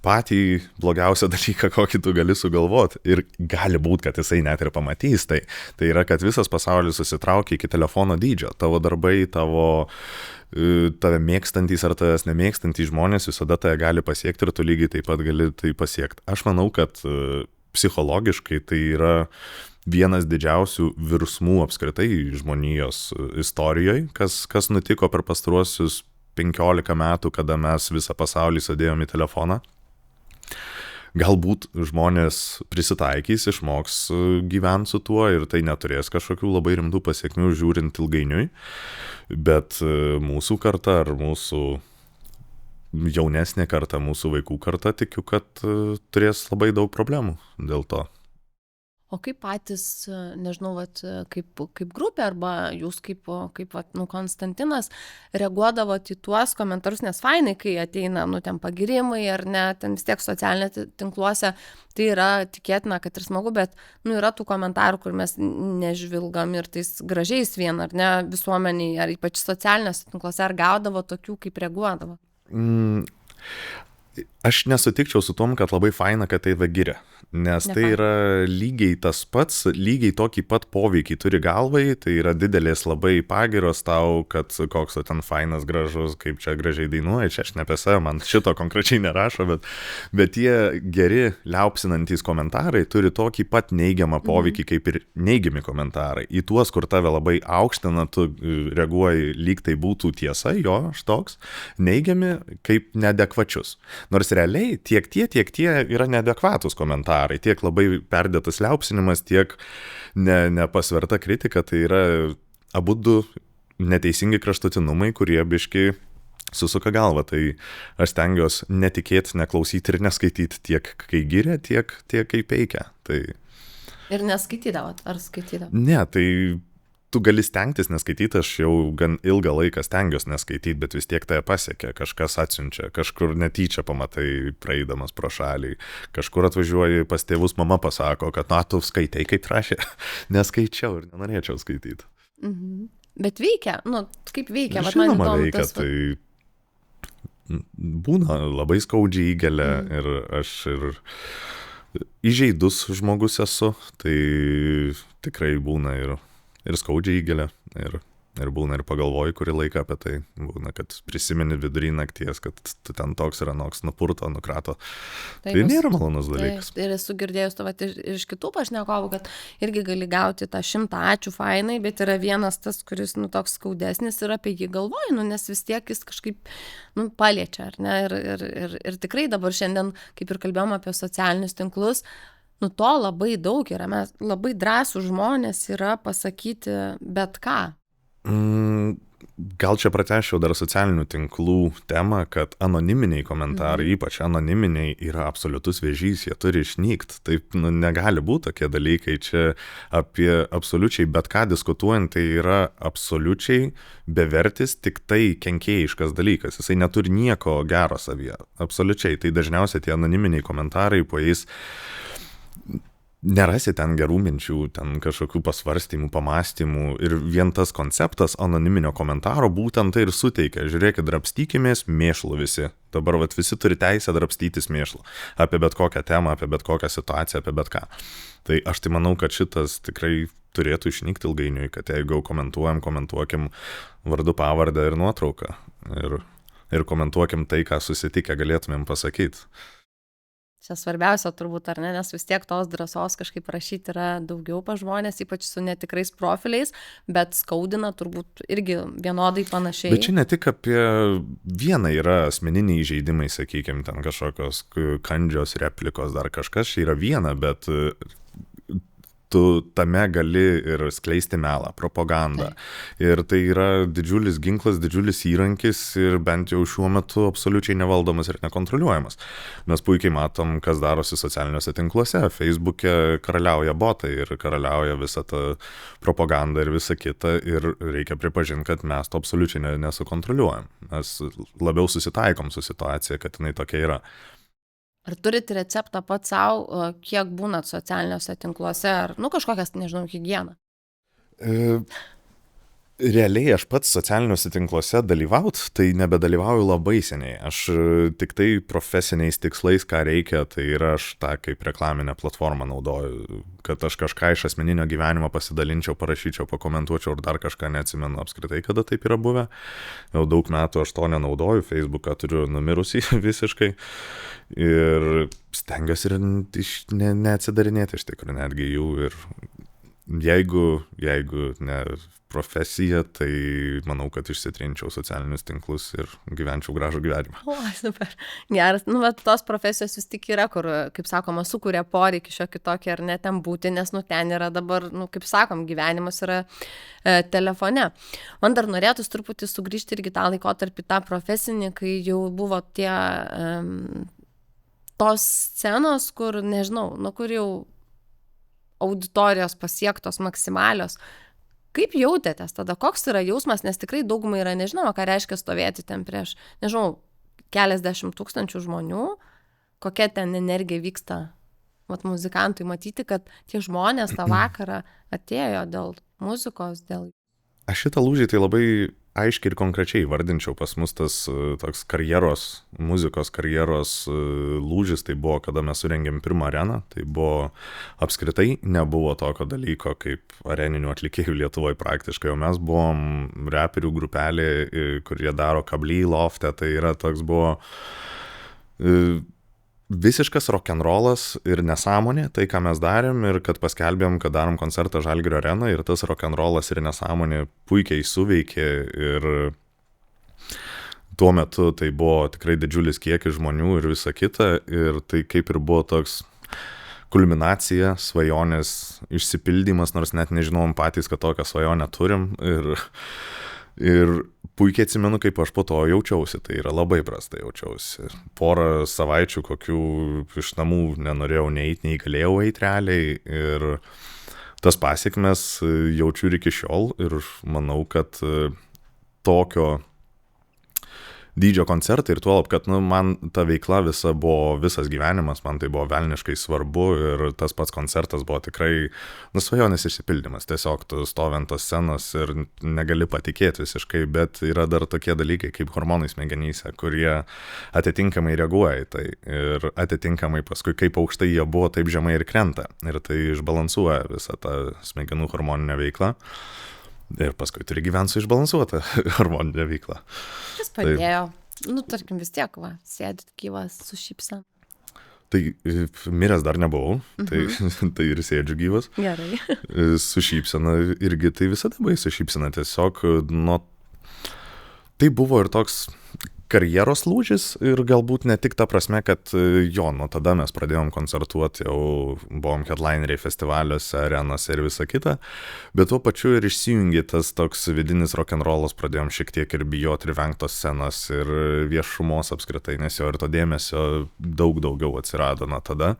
patį blogiausią dalyką, kokį tu gali sugalvoti. Ir gali būti, kad jisai net ir pamatys. Tai yra, kad visas pasaulis susitraukia iki telefono dydžio. Tavo darbai, tave mėgstantys ar tavęs nemėgstantys žmonės visada tave gali pasiekti ir tu lygiai taip pat gali tai pasiekti. Aš manau, kad psichologiškai tai yra vienas didžiausių virsmų apskritai žmonijos istorijoje, kas nutiko per pastaruosius 15 metų, kada mes visą pasaulį sudėjom į telefoną. Galbūt žmonės prisitaikys, išmoks gyventi su tuo ir tai neturės kažkokių labai rimtų pasiekmių žiūrint ilgainiui, bet mūsų karta ar mūsų jaunesnė karta, mūsų vaikų karta, tikiu, kad turės labai daug problemų dėl to. O kaip patys, nežinau, kaip grupė arba jūs kaip Konstantinas reaguodavot į tuos komentarus, nes fainai, kai ateina, ten pagirimai ar ne, ten vis tiek socialinėse tinkluose, tai yra tikėtina, kad ir smagu, bet, yra tų komentarų, kur mes nežvilgam ir tais gražiais vien, ar ne, visuomeniai, ar ypač socialinėse tinkluose, ar gaudavo tokių, kaip reaguodavo? Aš nesutikčiau su tom, kad labai faina, kad tai giria, nes tai yra lygiai tas pats, lygiai tokį pat poveikį turi galvai, tai yra didelės labai pagiros tau, kad koks ten fainas, gražus, kaip čia gražiai dainuoja, čia aš ne apie save, man šito konkrečiai nerašo, bet tie geri liaupsinantys komentarai turi tokį pat neigiamą poveikį kaip ir neigiami komentarai. Į tuos, kur tave labai aukština, tu reaguoji lyg tai būtų tiesa, jo, aš toks, neigiami kaip neadekvačius. Nors realiai tiek tie yra neadekvatus komentarai, tiek labai perdėtas liaupsinimas, tiek nepasverta kritika, tai yra abudu neteisingi kraštutinumai, kurie biški susuka galvą. Tai aš stengiuosi netikėti, neklausyti ir neskaityti tiek, kai giria, tiek kai peikia. Tai... Ir neskaitydavot, ar skaitydavot? Ne, tai tu gali stengtis neskaityti, aš jau gan ilgą laiką stengiuosi neskaityti, bet vis tiek tai pasiekia, kažkas atsiunčia, kažkur netyčia pamatai praeidamas pro šalį, kažkur atvažiuoji pas tėvus, mama pasako, kad na, tu skaitai, kaip rašė, neskaičiau ir nenorėčiau skaityti. Bet veikia, kaip veikia? Žinoma, veikia, tai būna labai skaudžiai įgelia ir aš ir įžeidus žmogus esu, tai tikrai būna ir skaudžiai įgelia, ir būna ir pagalvoju kurį laiką apie tai, būna, kad prisimeni vidury nakties, kad tu ten toks ir anoks nupurto, nukrato. Tai nėra malonus dalykas. Ir esu girdėjus to ir iš kitų pašnekovų, kad irgi gali gauti tą 100 ačiū fainai, bet yra vienas tas, kuris toks skaudesnis ir apie jį galvoju, nes vis tiek jis kažkaip paliečia, ar ne? Ir tikrai dabar šiandien, kaip ir kalbėjom apie socialinius tinklus, to labai daug yra, mes labai drąsų žmonės yra pasakyti bet ką. Gal čia pratęsčiau dar socialinių tinklų temą, kad anoniminiai komentarai, ypač anoniminiai, yra absoliutus vėžys, jie turi išnykti. Taip negali būti tokie dalykai, čia apie absoliučiai bet ką diskutuojant, tai yra absoliučiai bevertis, tik tai kenkėjiškas dalykas, jisai neturi nieko gero savyje, absoliučiai, tai dažniausiai tie anoniminiai komentarai, po jais nerasi ten gerų minčių, ten kažkokių pasvarstymų, pamastymų ir vien tas konceptas anoniminio komentaro būtent tai ir suteikia. Žiūrėkit, drabstykimės mėšlų visi. Dabar visi turi teisę drabstytis mėšlų. Apie bet kokią temą, apie bet kokią situaciją, apie bet ką. Tai aš tai manau, kad šitas tikrai turėtų išnykti ilgainiui, kad jeigu komentuokim vardu, pavardę ir nuotrauką. Ir komentuokim tai, ką susitikę galėtumėm pasakyti. Čia svarbiausia turbūt, ar ne, nes vis tiek tos drąsos kažkaip rašyti yra daugiau pa žmonės, ypač su netikrais profiliais, bet skaudina turbūt irgi vienodai panašiai. Bet čia ne tik apie vieną yra asmeniniai įžeidimai, sakykime, ten kažkokios kandžios replikos, dar kažkas, čia yra viena, bet tu tame gali ir skleisti melą, propagandą. Ir tai yra didžiulis ginklas, didžiulis įrankis ir bent jau šiuo metu absoliučiai nevaldomas ir nekontroliuojamas. Mes puikiai matom, kas darosi socialiniuose tinkluose. Facebook'e karaliauja botai ir karaliauja visa ta propaganda ir visa kita. Ir reikia pripažinti, kad mes to absoliučiai nesukontroliuojam. Mes labiau susitaikom su situacija, kad jinai tokia yra. Ar turite receptą pats savo, kiek būnat socialiniuose tinkluose, ar kažkokias, nežinau, higieną? Realiai aš pats socialiniuose tinkluose dalyvaut, tai nebedalyvauju labai seniai. Aš tik tai profesiniais tikslais, ką reikia, tai yra aš tą kaip reklaminę platformą naudoju, kad aš kažką iš asmeninio gyvenimo pasidalinčiau, parašyčiau, pakomentuočiau ir dar kažką neatsimenu apskritai, kada taip yra buvę. Jau daug metų aš to nenaudoju, Facebooką turiu numirusį visiškai ir stengiuosi ir neatsidarinėti iš tikrųjų netgi jų ir jeigu ne profesija, tai manau, kad išsitrinčiau socialinius tinklus ir gyvenčiau gražų gyvenimą. O, super. Geras. Bet tos profesijos vis tik yra, kur, kaip sakoma, sukuria poreikį šiokį tokį ar ne ten būti, nes ten yra dabar, kaip sakom, gyvenimas yra telefone. Man dar norėtųs truputį sugrįžti irgi tą laikotarpį, tą profesinį, kai jau buvo tie tos scenos, kur, nežinau, kur jau auditorijos pasiektos maksimalios. Kaip jautėtės tada? Koks yra jausmas, nes tikrai daugumai yra nežinoma, ką reiškia stovėti ten prieš, nežinau, keliasdešimt tūkstančių žmonių, kokia ten energija vyksta muzikantui, matyti, kad tie žmonės tą vakarą atėjo dėl muzikos, dėl... Aš šitą lūžį tai labai aiškiai ir konkrečiai vardinčiau, pas mus tas toks muzikos karjeros lūžis, tai buvo, kada mes surengėm pirmą areną, tai buvo apskritai nebuvo tokio dalyko kaip areninių atlikėjų Lietuvoje praktiškai, o mes buvom reperių grupelė, kurie daro kablį lofte, tai yra toks buvo visiškas rock'n'rollas ir nesąmonė, tai ką mes darėm ir kad paskelbėm, kad darom koncertą Žalgirio arenoje ir tas rock'n'rollas ir nesąmonė puikiai suveikė ir tuo metu tai buvo tikrai didžiulis kiekis žmonių ir visa kita ir tai kaip ir buvo toks kulminacija, svajonės išsipildymas, nors net nežinom patys, kad tokią svajonę turim ir puikiai atsimenu, kaip aš po to jaučiausi, tai yra labai prastai jaučiausi. Porą savaičių kokių iš namų nenorėjau neįti, nei galėjau eiti realiai ir tas pasekmes jaučiu ir iki šiol ir manau, kad tokio dydžio koncertai ir tuolab, kad man ta veikla visas gyvenimas, man tai buvo velniškai svarbu ir tas pats koncertas buvo tikrai svajonės išsipildymas. Tiesiog tu stovi ant tos scenos ir negali patikėti visiškai, bet yra dar tokie dalykai kaip hormonai smegenyse, kurie atitinkamai reaguoja į tai ir atitinkamai paskui kaip aukštai jie buvo, taip žemai ir krenta. Ir tai išbalansuoja visą tą smegenų hormoninę veiklą. Ir paskui turi gyventi su išbalansuota hormoninė veikla. Kas padėjo? Tarkim vis tiek, sėdit gyvas su šypsena. Tai miręs dar nebuvau, tai ir sėdžiu gyvas. Gerai. Su šypsena irgi tai visada buvai su šypsena. Tiesiog, tai buvo ir toks karjeros lūžis ir galbūt ne tik ta prasme, kad nuo tada mes pradėjom koncertuoti, jau buvom headlineriai festivaliuose, arenose ir visa kita, bet tuo pačiu ir išsijungė tas toks vidinis rock'n'rollas, pradėjom šiek tiek ir bijoti ir vengtos scenos ir viešumos apskritai, nes jo ir to dėmesio daug daugiau atsirado nuo tada.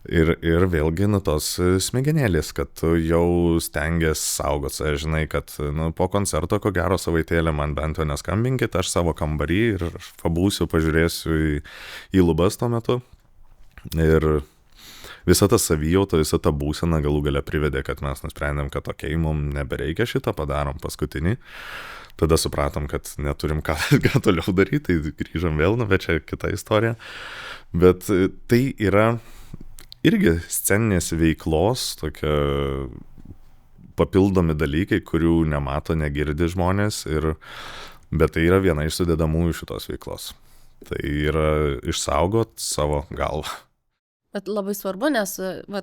Ir vėlgi tos smegenėlės, kad tu jau stengiasi saugot save, žinai, kad po koncerto ko gero savaitėlę man bent jau neskambinkit, aš savo kambarį ir pabūsiu, pažiūrėsiu į lubas tuo metu. Ir visa ta savijauta, visa ta būsena galų gale privedė, kad mes nusprendėm, kad mums nebereikia šitą, padarom paskutinį. Tada supratom, kad neturim ką toliau daryti, tai grįžom vėl, bet čia kita istorija. Bet tai yra irgi sceninės veiklos, tokia papildomi dalykai, kurių nemato, negirdi žmonės, bet tai yra viena iš sudedamųjų šitos veiklos. Tai yra išsaugot savo galvą. Bet labai svarbu, nes,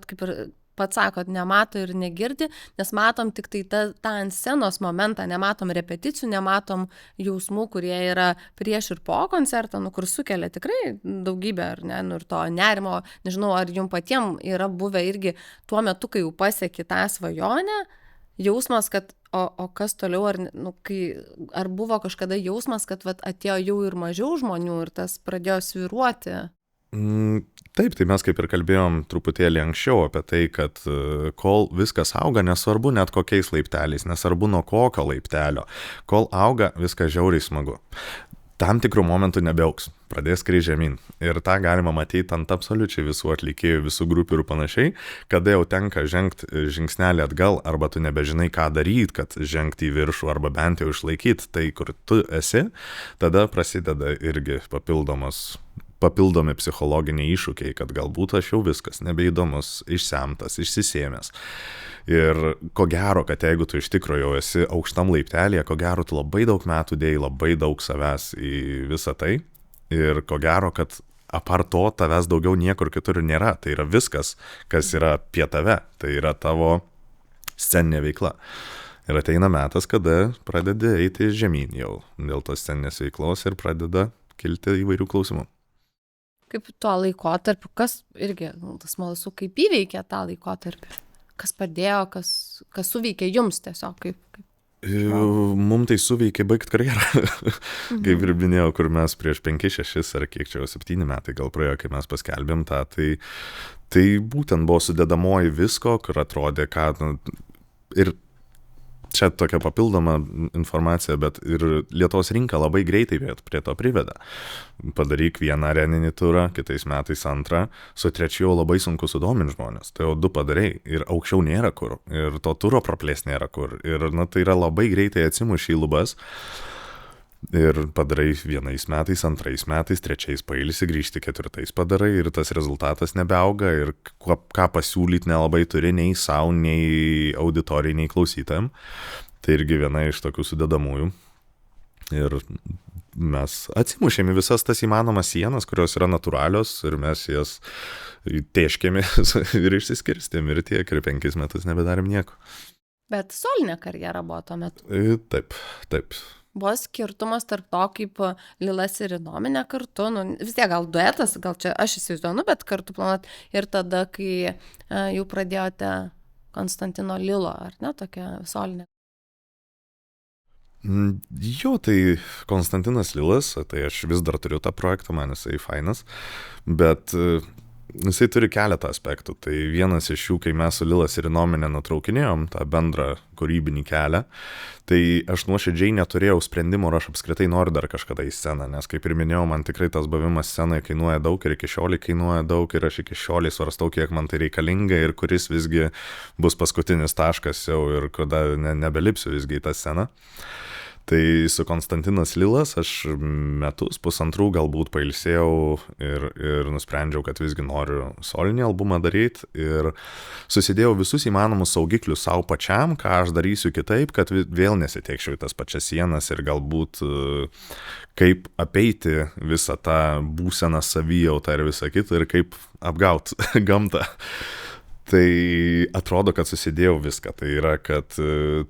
kaip ir pats sakot, nemato ir negirdi, nes matom tik tai tą ant scenos momentą, nematom repeticijų, nematom jausmų, kurie yra prieš ir po koncertą, kur sukelia tikrai daugybę, ar ne, ir to nerimo, nežinau, ar jums patiems yra buvę irgi tuo metu, kai jau pasieki tą svajonę, jausmas, kad o kas toliau, ar buvo kažkada jausmas, kad atėjo jau ir mažiau žmonių ir tas pradėjo svyruoti? Taip, tai mes kaip ir kalbėjom truputėlį anksčiau apie tai, kad kol viskas auga, nesvarbu net kokiais laipteliais, nesvarbu nuo kokio laiptelio, kol auga, viskas žiauriai smagu. Tam tikrų momentų nebeauks, pradės skristi žemyn. Ir tą galima matyti ant absoliučiai visų atlikėjų, visų grupių ir panašiai, kada jau tenka žengti žingsnelį atgal, arba tu nebežinai, ką daryti, kad žengti į viršų, arba bent jau išlaikyti tai, kur tu esi, tada prasideda irgi papildomi psichologiniai iššūkiai, kad galbūt aš jau viskas nebeįdomus, išsemtas, išsisėmęs. Ir ko gero, kad jeigu tu iš tikrųjų jau esi aukštam laiptelėje, ko gero tu labai daug metų dėjai labai daug savęs į visą tai. Ir ko gero, kad apart to tavęs daugiau niekur kitur nėra. Tai yra viskas, kas yra apie tave. Tai yra tavo sceninė veikla. Ir ateina metas, kada pradedi eiti žemyn jau dėl tos sceninės veiklos ir pradeda kilti įvairių klausimų. Kaip tuo laikotarpiu, kas irgi, tas smalsu, kaip įveikė tą laikotarpį? Kas padėjo, kas suveikė jums tiesiog? Mums tai suveikė baigti karjerą. Kaip ir minėjau, kur mes prieš 5-6 ar kiek čia jau 7 metai gal praėjo, kai mes paskelbėm tą, tai būtent buvo sudedamoji visko, kur atrodė, kad ir čia tokia papildoma informacija, bet ir Lietuvos rinka labai greitai prie to priveda. Padaryk vieną areninį turą, kitais metais antrą, su trečiu jau labai sunku sudominti žmonės. Tai jau 2 padarai ir aukščiau nėra kur, ir to turo praplės nėra kur. Ir tai yra labai greitai atsimuši į lubas. Ir padarai vienais metais, antrais metais, trečiais pailsi, grįžti 4 padarai ir tas rezultatas nebeauga ir ką pasiūlyti nelabai turi nei savo, nei auditorijai, nei klausytojam. Tai irgi viena iš tokių sudedamųjų. Ir mes atsimušėme visas tas įmanomas sienas, kurios yra natūralios ir mes jas tėškėmės ir išsiskirstėm ir tiek ir 5 metus nebedarėm nieko. Bet solinė karjera buvo tuo metu. Taip. Buvo skirtumas tarp to, kaip Lilas ir Inominė kartu, vis tiek gal duetas, gal čia aš įsivaizduoju, bet kartu planuot ir tada, kai jau pradėjote Konstantino Lilo, ar ne, tokia solinė? Jo, tai Konstantinas Lilas, tai aš vis dar turiu tą projektą, man jisai fainas, bet Jisai turi keletą aspektų. Tai vienas iš jų, kai mes su Lila Sirinominė nutraukinėjom tą bendrą kūrybinį kelią, tai aš nuoširdžiai neturėjau sprendimo, ar aš apskritai noriu dar kažkada į sceną, nes kaip ir minėjau, man tikrai tas buvimas scenoje kainuoja daug ir iki šioliai kainuoja daug ir aš iki šioliai svarstau, kiek man tai reikalinga ir kuris visgi bus paskutinis taškas jau ir kada nebelipsiu visgi į tą sceną. Tai su Konstantinas Lilas aš metus, pusantrų galbūt pailsėjau ir nusprendžiau, kad visgi noriu solinį albumą daryti ir susidėjau visus įmanomus saugiklius savo pačiam, ką aš darysiu kitaip, kad vėl nesitiekčiau į tas pačias sienas ir galbūt kaip apeiti visą tą būseną savijautą ir visą kitą ir kaip apgaut gamtą. Tai atrodo, kad susidėjau viską. Tai yra, kad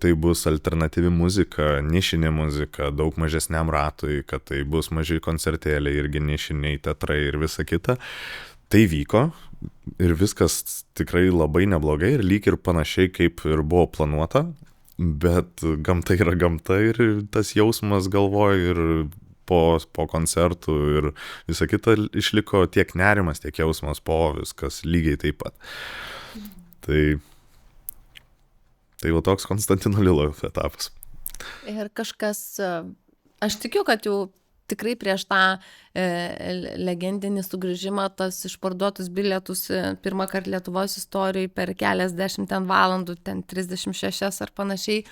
tai bus alternatyvi muzika, nišinė muzika, daug mažesniam ratui, kad tai bus maži koncertėliai irgi nišiniai teatrai ir visa kita. Tai vyko ir viskas tikrai labai neblogai ir lyg ir panašiai kaip ir buvo planuota, bet gamta yra gamta ir tas jausmas galvoj ir po koncertų ir visa kita išliko tiek nerimas, tiek jausmas po viskas lygiai taip pat. Tai va toks Konstantino Lilo etapas. Ir kažkas, aš tikiu, kad jau tikrai prieš tą legendinį sugrįžimą, tas išparduotus bilietus pirmą kartą Lietuvos istorijai per keliasdešimt ten valandų, ten 36 ar panašiai.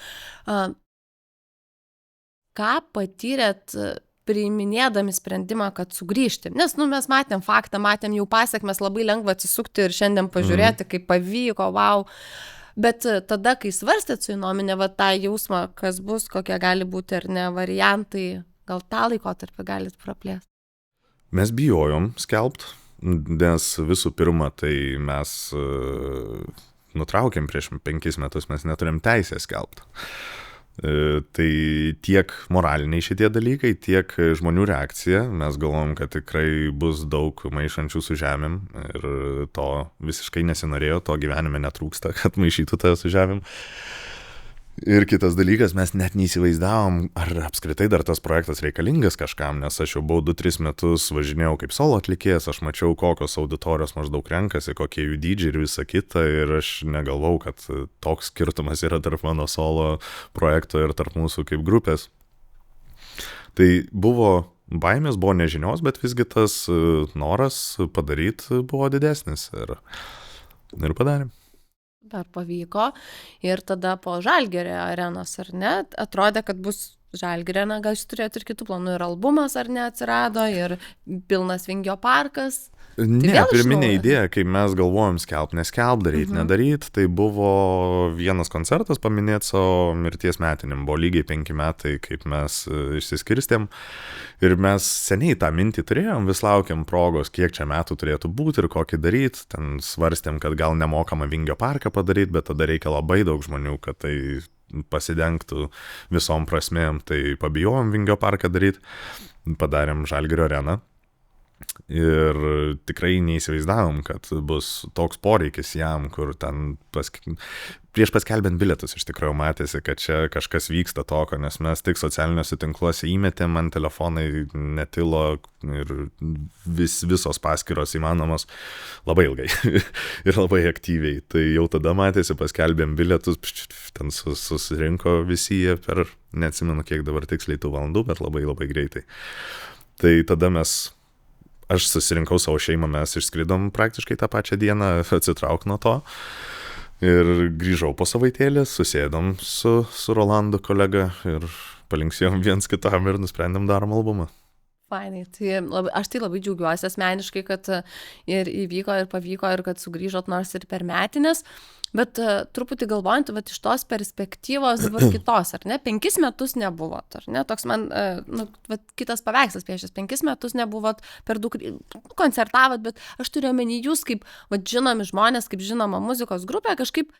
Ką patyrėt priiminėdami sprendimą, kad sugrįžti. Nes, mes matėm faktą, matėm jau pasiekmes, labai lengva atsisukti ir šiandien pažiūrėti, kaip pavyko, wow. Bet tada, kai svarstėt su Įnominė, tą jausmą, kas bus, kokie gali būti ar ne variantai, gal tą laikotarpį galit praplėsti? Mes bijojom skelbt, nes visų pirma, tai mes nutraukėm prieš 5 metus, mes neturim teisę skelbt. Tai tiek moraliniai šitie dalykai, tiek žmonių reakcija. Mes galvom, kad tikrai bus daug maišančių su žemėm ir to visiškai nesinorėjo, to gyvenime netrūksta, kad maišytų tą su žemėm. Ir kitas dalykas, mes net neįsivaizdavom, ar apskritai dar tas projektas reikalingas kažkam, nes aš jau buvau 2-3 metus važinėjau kaip solo atlikėjas, aš mačiau, kokios auditorijos maždaug renkasi, kokie jų dydžiai ir visa kita, ir aš negalvau, kad toks skirtumas yra tarp mano solo projekto ir tarp mūsų kaip grupės. Tai buvo baimės, buvo nežinios, bet visgi tas noras padaryti buvo didesnis ir padarėm. Dar pavyko ir tada po Žalgirio arenos, ar ne, atrodė, kad bus Žalgirio arena, gal jūs turėjote ir kitų planų, ir albumas ar ne atsirado, ir pilnas Vingio parkas. Ne, pirminė idėja, kai mes galvojom neskelbt, nedaryt, tai buvo vienas koncertas paminėti savo mirties metinim, buvo lygiai 5 metai, kaip mes išsiskirstėm ir mes seniai tą mintį turėjom, vis laukiam progos, kiek čia metų turėtų būti ir kokį daryt, ten svarstėm, kad gal nemokamą Vingio parką padaryt, bet tada reikia labai daug žmonių, kad tai pasidengtų visom prasmėm, tai pabijojom Vingio parką daryt, padarėm Žalgirio areną. Ir tikrai neįsivaizdavom, kad bus toks poreikis jam, kur ten prieš paskelbiant bilietus iš tikrųjų matėsi, kad čia kažkas vyksta tokio, nes mes tik socialiniuose tinkluose įmetėm, man telefonai netilo ir visos paskyros įmanomos labai ilgai ir labai aktyviai. Tai jau tada matėsi, paskelbėm bilietus, ten susirinko visi jie per, neatsimenu kiek dabar tiksliai tų valandų, bet labai labai greitai. Tai tada aš susirinkau savo šeimą, mes išskridom praktiškai tą pačią dieną, atsitrauk nuo to ir grįžau po savaitėlės, susėdom su Rolandu kolega ir palinksėjom viens kitam ir nusprendėm darom albumą. Fainai, tai aš tai labai džiaugiuosi asmeniškai, kad ir įvyko ir pavyko ir kad sugrįžot nors ir per metinės, bet truputį galvojant, iš tos perspektyvos dabar kitos, ar ne, 5 metus nebuvot, ar ne, toks man, kitas paveikslas piešęs, 5 metus nebuvot, per daug koncertavot, bet aš turiu omeny jūs kaip, žinomi žmonės, kaip žinoma muzikos grupė, kažkaip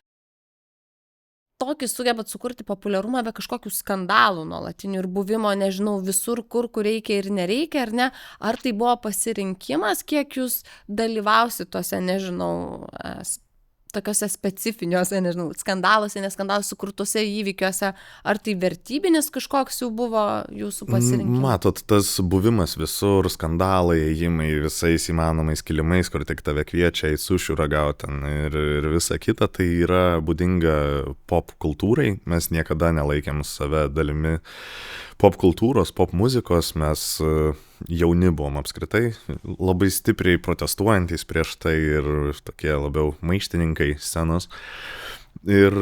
tokį sugebat sukurti populiarumą be kažkokių skandalų nuolatinių ir buvimo, nežinau, visur, kur reikia ir nereikia, ar ne? Ar tai buvo pasirinkimas, kiek jūs dalyvausit tose, nežinau, tokiuose specifiniuose, nežinau, skandaluose, neskandaluose, sukurtuose įvykiuose, ar tai vertybinis kažkoks jau buvo jūsų pasirinkimas? Matot, tas buvimas visur, skandalai, ėjimai visais įmanomais kilimais, kur tik tave kviečia į sušių ragauti ir visa kita, tai yra būdinga pop kultūrai. Mes niekada nelaikėm save dalimi pop kultūros, pop muzikos, mes jauni buvom apskritai, labai stipriai protestuojantys prieš tai ir tokie labiau maištininkai scenos. Ir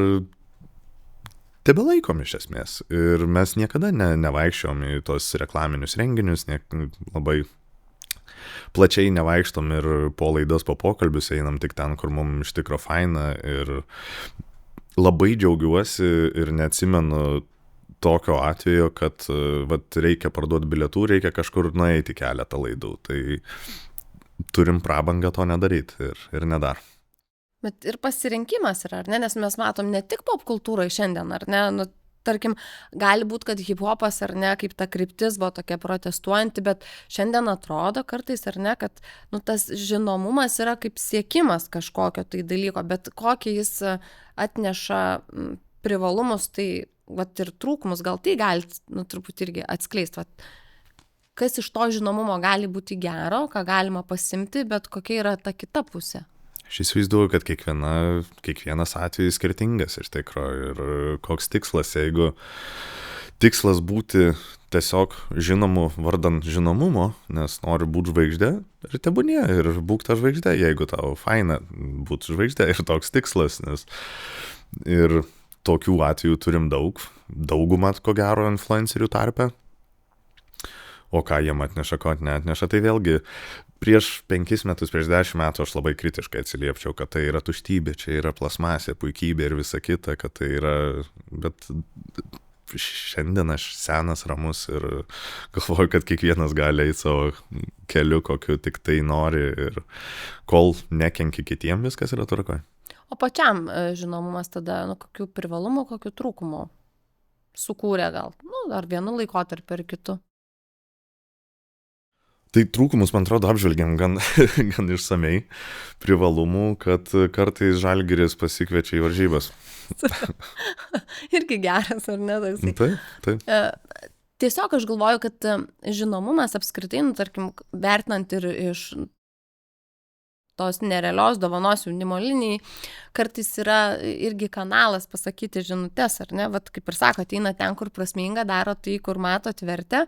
tebelaikom iš esmės. Ir mes niekada nevaikščiom į tos reklaminius renginius, labai plačiai nevaikštom ir po laidas, po pokalbius einam tik ten, kur mums iš tikro faina. Ir labai džiaugiuosi ir neatsimenu tokio atveju, kad reikia parduoti bilietų, reikia kažkur nueiti keletą laidų. Tai turim prabangą to nedaryti ir nedar. Bet ir pasirinkimas yra, ar ne? Nes mes matom ne tik pop kultūroje šiandien, ar ne? Nu, tarkim, gali būti, kad hip-hopas, ar ne, kaip ta kryptis buvo tokia protestuojanti, bet šiandien atrodo kartais, ar ne, kad tas žinomumas yra kaip siekimas kažkokio tai dalyko, bet kokį jis atneša privalumus, tai ir trūkumus, gal tai galite truputį irgi atskleisti. Kas iš to žinomumo gali būti gero, ką galima pasimti, bet kokia yra ta kita pusė? Aš įsivaizduoju, kad kiekvienas atvejis skirtingas iš tikrųjų ir koks tikslas, jeigu tikslas būti tiesiog žinomu vardan žinomumo, nes nori būti žvaigždė ir tebūnie, ir būk ta žvaigždė, jeigu tau faina būti žvaigždė ir toks tikslas, nes ir tokių atvejų turim daugumą, ko gero, influencerių tarpe. O ką jiem atneša, ko neatneša, tai vėlgi prieš 5 metus, prieš 10 metų aš labai kritiškai atsiliepčiau, kad tai yra tuštybė, čia yra plasmasė, puikybė ir visa kita, kad tai yra, bet šiandien aš senas, ramus ir galvoju, kad kiekvienas gali eiti savo keliu, kokiu tik tai nori ir kol nekenki kitiem, viskas yra tvarkoje. O pačiam žinomumas tada, kokių privalumų, kokių trūkumų sukūrė gal, ar vienu laikotarpiu ar kitu? Tai trūkumus, man atrodo, apžvelgiam gan išsamei. Privalumų, kad kartais Žalgiris pasikviečia į varžybas. Irgi geras, ar ne? Taip. Tiesiog aš galvoju, kad žinomumas apskritai, tarkim, vertinant ir iš tos nerealios dovanos jaunimo linijai, kartais yra irgi kanalas pasakyti žinutes, ar ne? Vat kaip ir sako, ateina ten, kur prasminga, daro tai, kur matot vertę.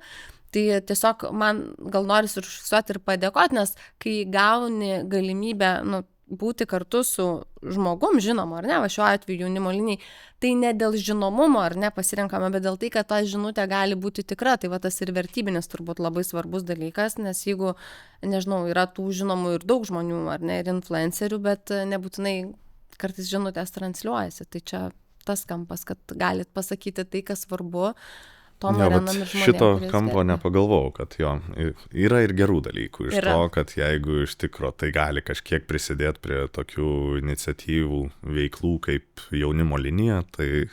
Tai tiesiog man gal norisi užfiksuoti ir padėkoti, nes kai gauni galimybę būti kartu su žmogum žinomu, ar ne, va šiuo atveju jaunimo linijai, tai ne dėl žinomumo, ar ne, pasirenkame, bet dėl tai, kad ta žinutė gali būti tikra, tai va tas ir vertybinis turbūt labai svarbus dalykas, nes jeigu, nežinau, yra tų žinomų ir daug žmonių, ar ne, ir influencerių, bet nebūtinai kartais žinutės transliuojasi, tai čia tas kampas, kad galit pasakyti tai, kas svarbu, šito kampo nepagalvojau, kad jo, yra ir gerų dalykų iš to, kad jeigu iš tikro tai gali kažkiek prisidėti prie tokių iniciatyvų, veiklų kaip jaunimo linija, tai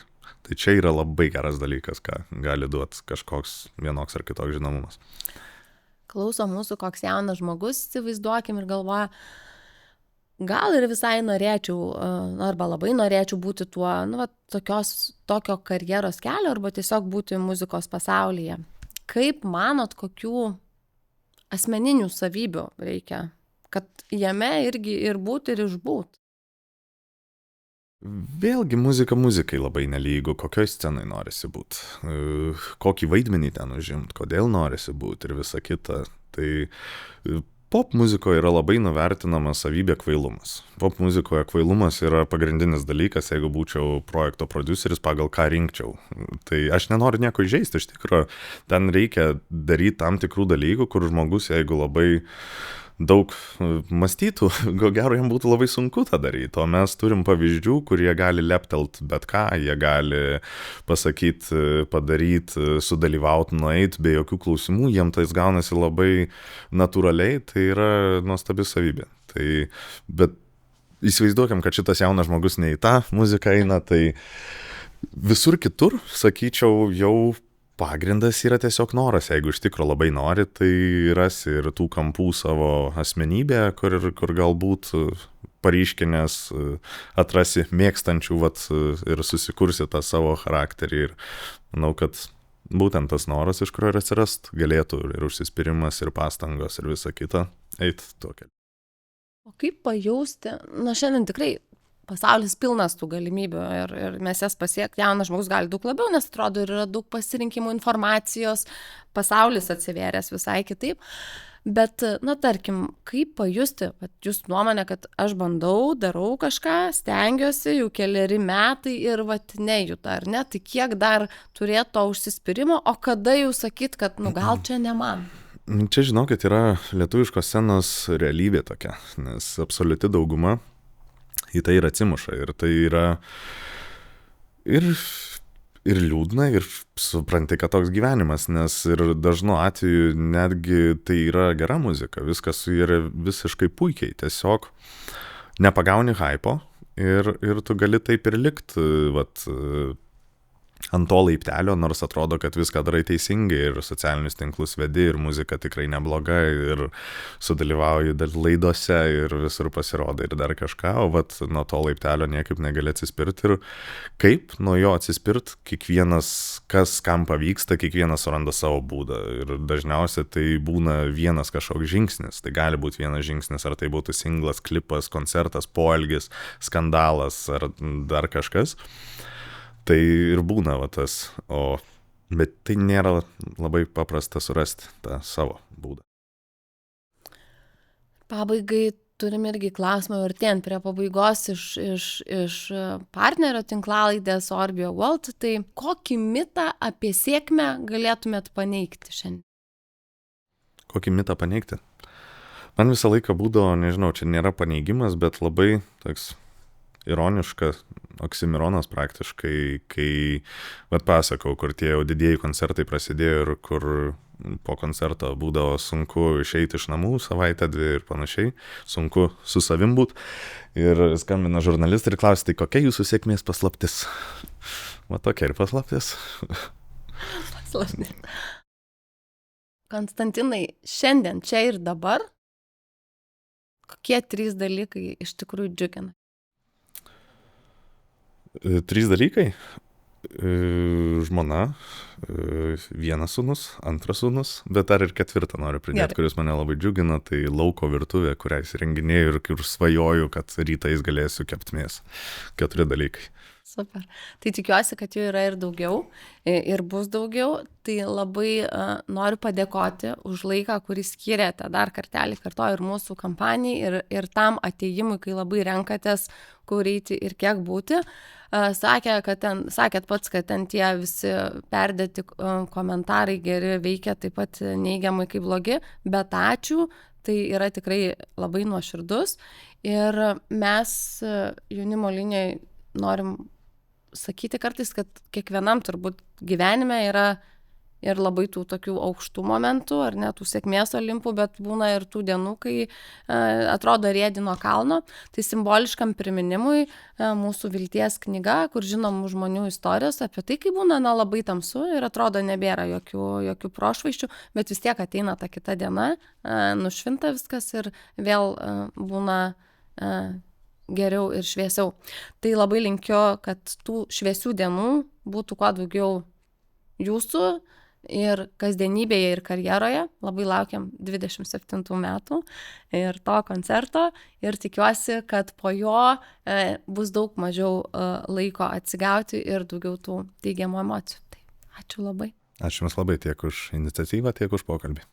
čia yra labai geras dalykas, ką gali duoti kažkoks vienoks ar kitoks žinomumas. Klauso mūsų koks jaunas žmogus, įsivaizduokim ir galvoja, gal ir visai norėčiau, arba labai norėčiau būti tuo, tokio karjeros kelio, arba tiesiog būti muzikos pasaulyje. Kaip manot, kokių asmeninių savybių reikia, kad jame irgi ir būti, ir išbūt? Vėlgi muzika muzikai labai nelygu, kokioj scenai norisi būti, kokį vaidmenį ten užimt, kodėl norisi būti ir visa kita. Tai pop muzikoje yra labai nuvertinama savybė kvailumas. Pop muzikoje kvailumas yra pagrindinis dalykas, jeigu būčiau projekto prodiuseris, pagal ką rinkčiau. Tai aš nenoriu nieko įžeisti, iš tikrųjų, ten reikia daryti tam tikrų dalykų, kur žmogus, jeigu labai daug mąstytų, ko gero jam būtų labai sunku tą daryti. O mes turim pavyzdžių, kurie gali leptelt bet ką, jie gali pasakyti, padaryti, sudalyvauti, nueiti be jokių klausimų, jiem tai gaunasi labai natūraliai, tai yra nuostabi savybė. Bet įsivaizduokim, kad šitas jaunas žmogus ne į tą muziką eina, tai visur kitur, sakyčiau, jau pagrindas yra tiesiog noras, jeigu iš tikro labai nori, tai rasi ir tų kampų savo asmenybę, kur galbūt paryškinęs, atrasi mėgstančių ir susikursi tą savo charakterį. Ir manau, kad būtent tas noras, iš kurio ir atsirast, galėtų ir užsispyrimas, ir pastangos, ir visa kita eiti tuo keliu. O kaip pajausti, šiandien tikrai pasaulis pilnas tų galimybių ir mes jas pasiekti, jaunas žmogus gali daug labiau, nes atrodo ir yra daug pasirinkimų, informacijos, pasaulis atsivėręs visai kitaip. Bet, tarkim, kaip pajusti, jūs nuomonė, kad aš bandau, darau kažką, stengiuosi, jau keleri metai ir nejuda, ar ne? Tai kiek dar turėtų to užsispyrimo, o kada jau sakyt, kad, gal čia ne man? Čia, žinokit, yra lietuviškos scenos realybė tokia, nes absoliuti dauguma į tai ir atsimuša. Ir tai yra ir liūdna, ir supranti, kad toks gyvenimas, nes ir dažnu atveju netgi tai yra gera muzika, viskas yra visiškai puikiai, tiesiog nepagauni hypo ir tu gali taip ir likti, ant to laiptelio, nors atrodo, kad viską darai teisingai ir socialinius tinklus vedi ir muzika tikrai nebloga ir sudalyvauji laidose ir visur pasirodo ir dar kažką, o nuo to laiptelio niekaip negali atsispirti ir kaip nuo jo atsispirti, kiekvienas, kas kam pavyksta, kiekvienas suranda savo būdą ir dažniausiai tai būna vienas kažkoks žingsnis, tai gali būti vienas žingsnis, ar tai būtų singlas, klipas, koncertas, poelgis, skandalas ar dar kažkas. Tai ir būna tas, bet tai nėra labai paprasta surasti tą savo būdą. Pabaigai turim irgi klausimą, artėjant prie pabaigos iš partnerio tinklalaidės Orbio World, tai kokį mitą apie sėkmę galėtumėt paneigti šiandien? Kokį mitą paneigti? Man visą laiką būdavo, nežinau, čia nėra paneigimas, bet labai toks ironiškas oksimironas praktiškai, kai pasakau, kur tie jau didieji koncertai prasidėjo ir kur po koncerto būdavo sunku išeiti iš namų savaitę, dvi ir panašiai, sunku su savim būt. Ir skambina žurnalistai ir klausia, tai kokia jūsų sėkmės paslaptis? Tokia ir paslaptis. Konstantinai, šiandien, čia ir dabar, kokie 3 dalykai iš tikrųjų džiugina? 3 dalykai. Žmona, 1 sūnus, 2 sūnus, bet dar ir 4 noriu pridėti, kuris mane labai džiugina, tai lauko virtuvė, kurią įsirenginėjau ir kur svajoju, kad rytais galėsiu kepti mėsą. 4 dalykai. Super. Tai tikiuosi, kad jų yra ir daugiau, ir bus daugiau. Tai labai noriu padėkoti už laiką, kurį skyrėte, dar kartelį kartoju, ir mūsų kampanijai, ir tam atėjimui, kai labai renkatės, kur eiti ir kiek būti. Sakėt pats, kad ten tie visi perdėti komentarai geri veikia taip pat neigiamai kaip blogi, bet ačiū, tai yra tikrai labai nuoširdus. Ir mes jaunimo linijai norim sakyti kartais, kad kiekvienam turbūt gyvenime yra ir labai tų tokių aukštų momentų, ar ne, tų sėkmės olimpų, bet būna ir tų dienų, kai atrodo riedi nuo kalno. Tai simboliškam priminimui mūsų vilties knyga, kur žinomų žmonių istorijos apie tai, kai būna labai tamsu ir atrodo nebėra jokių prošvaisčių, bet vis tiek ateina ta kita diena, nušvinta viskas ir vėl būna geriau ir šviesiau. Tai labai linkiu, kad tų šviesių dienų būtų kuo daugiau jūsų ir kasdienybėje ir karjeroje. Labai laukiam 27 metų ir to koncerto ir tikiuosi, kad po jo bus daug mažiau laiko atsigauti ir daugiau tų teigiamų emocijų. Tai ačiū labai. Ačiū Jums labai tiek už iniciatyvą, tiek už pokalbį.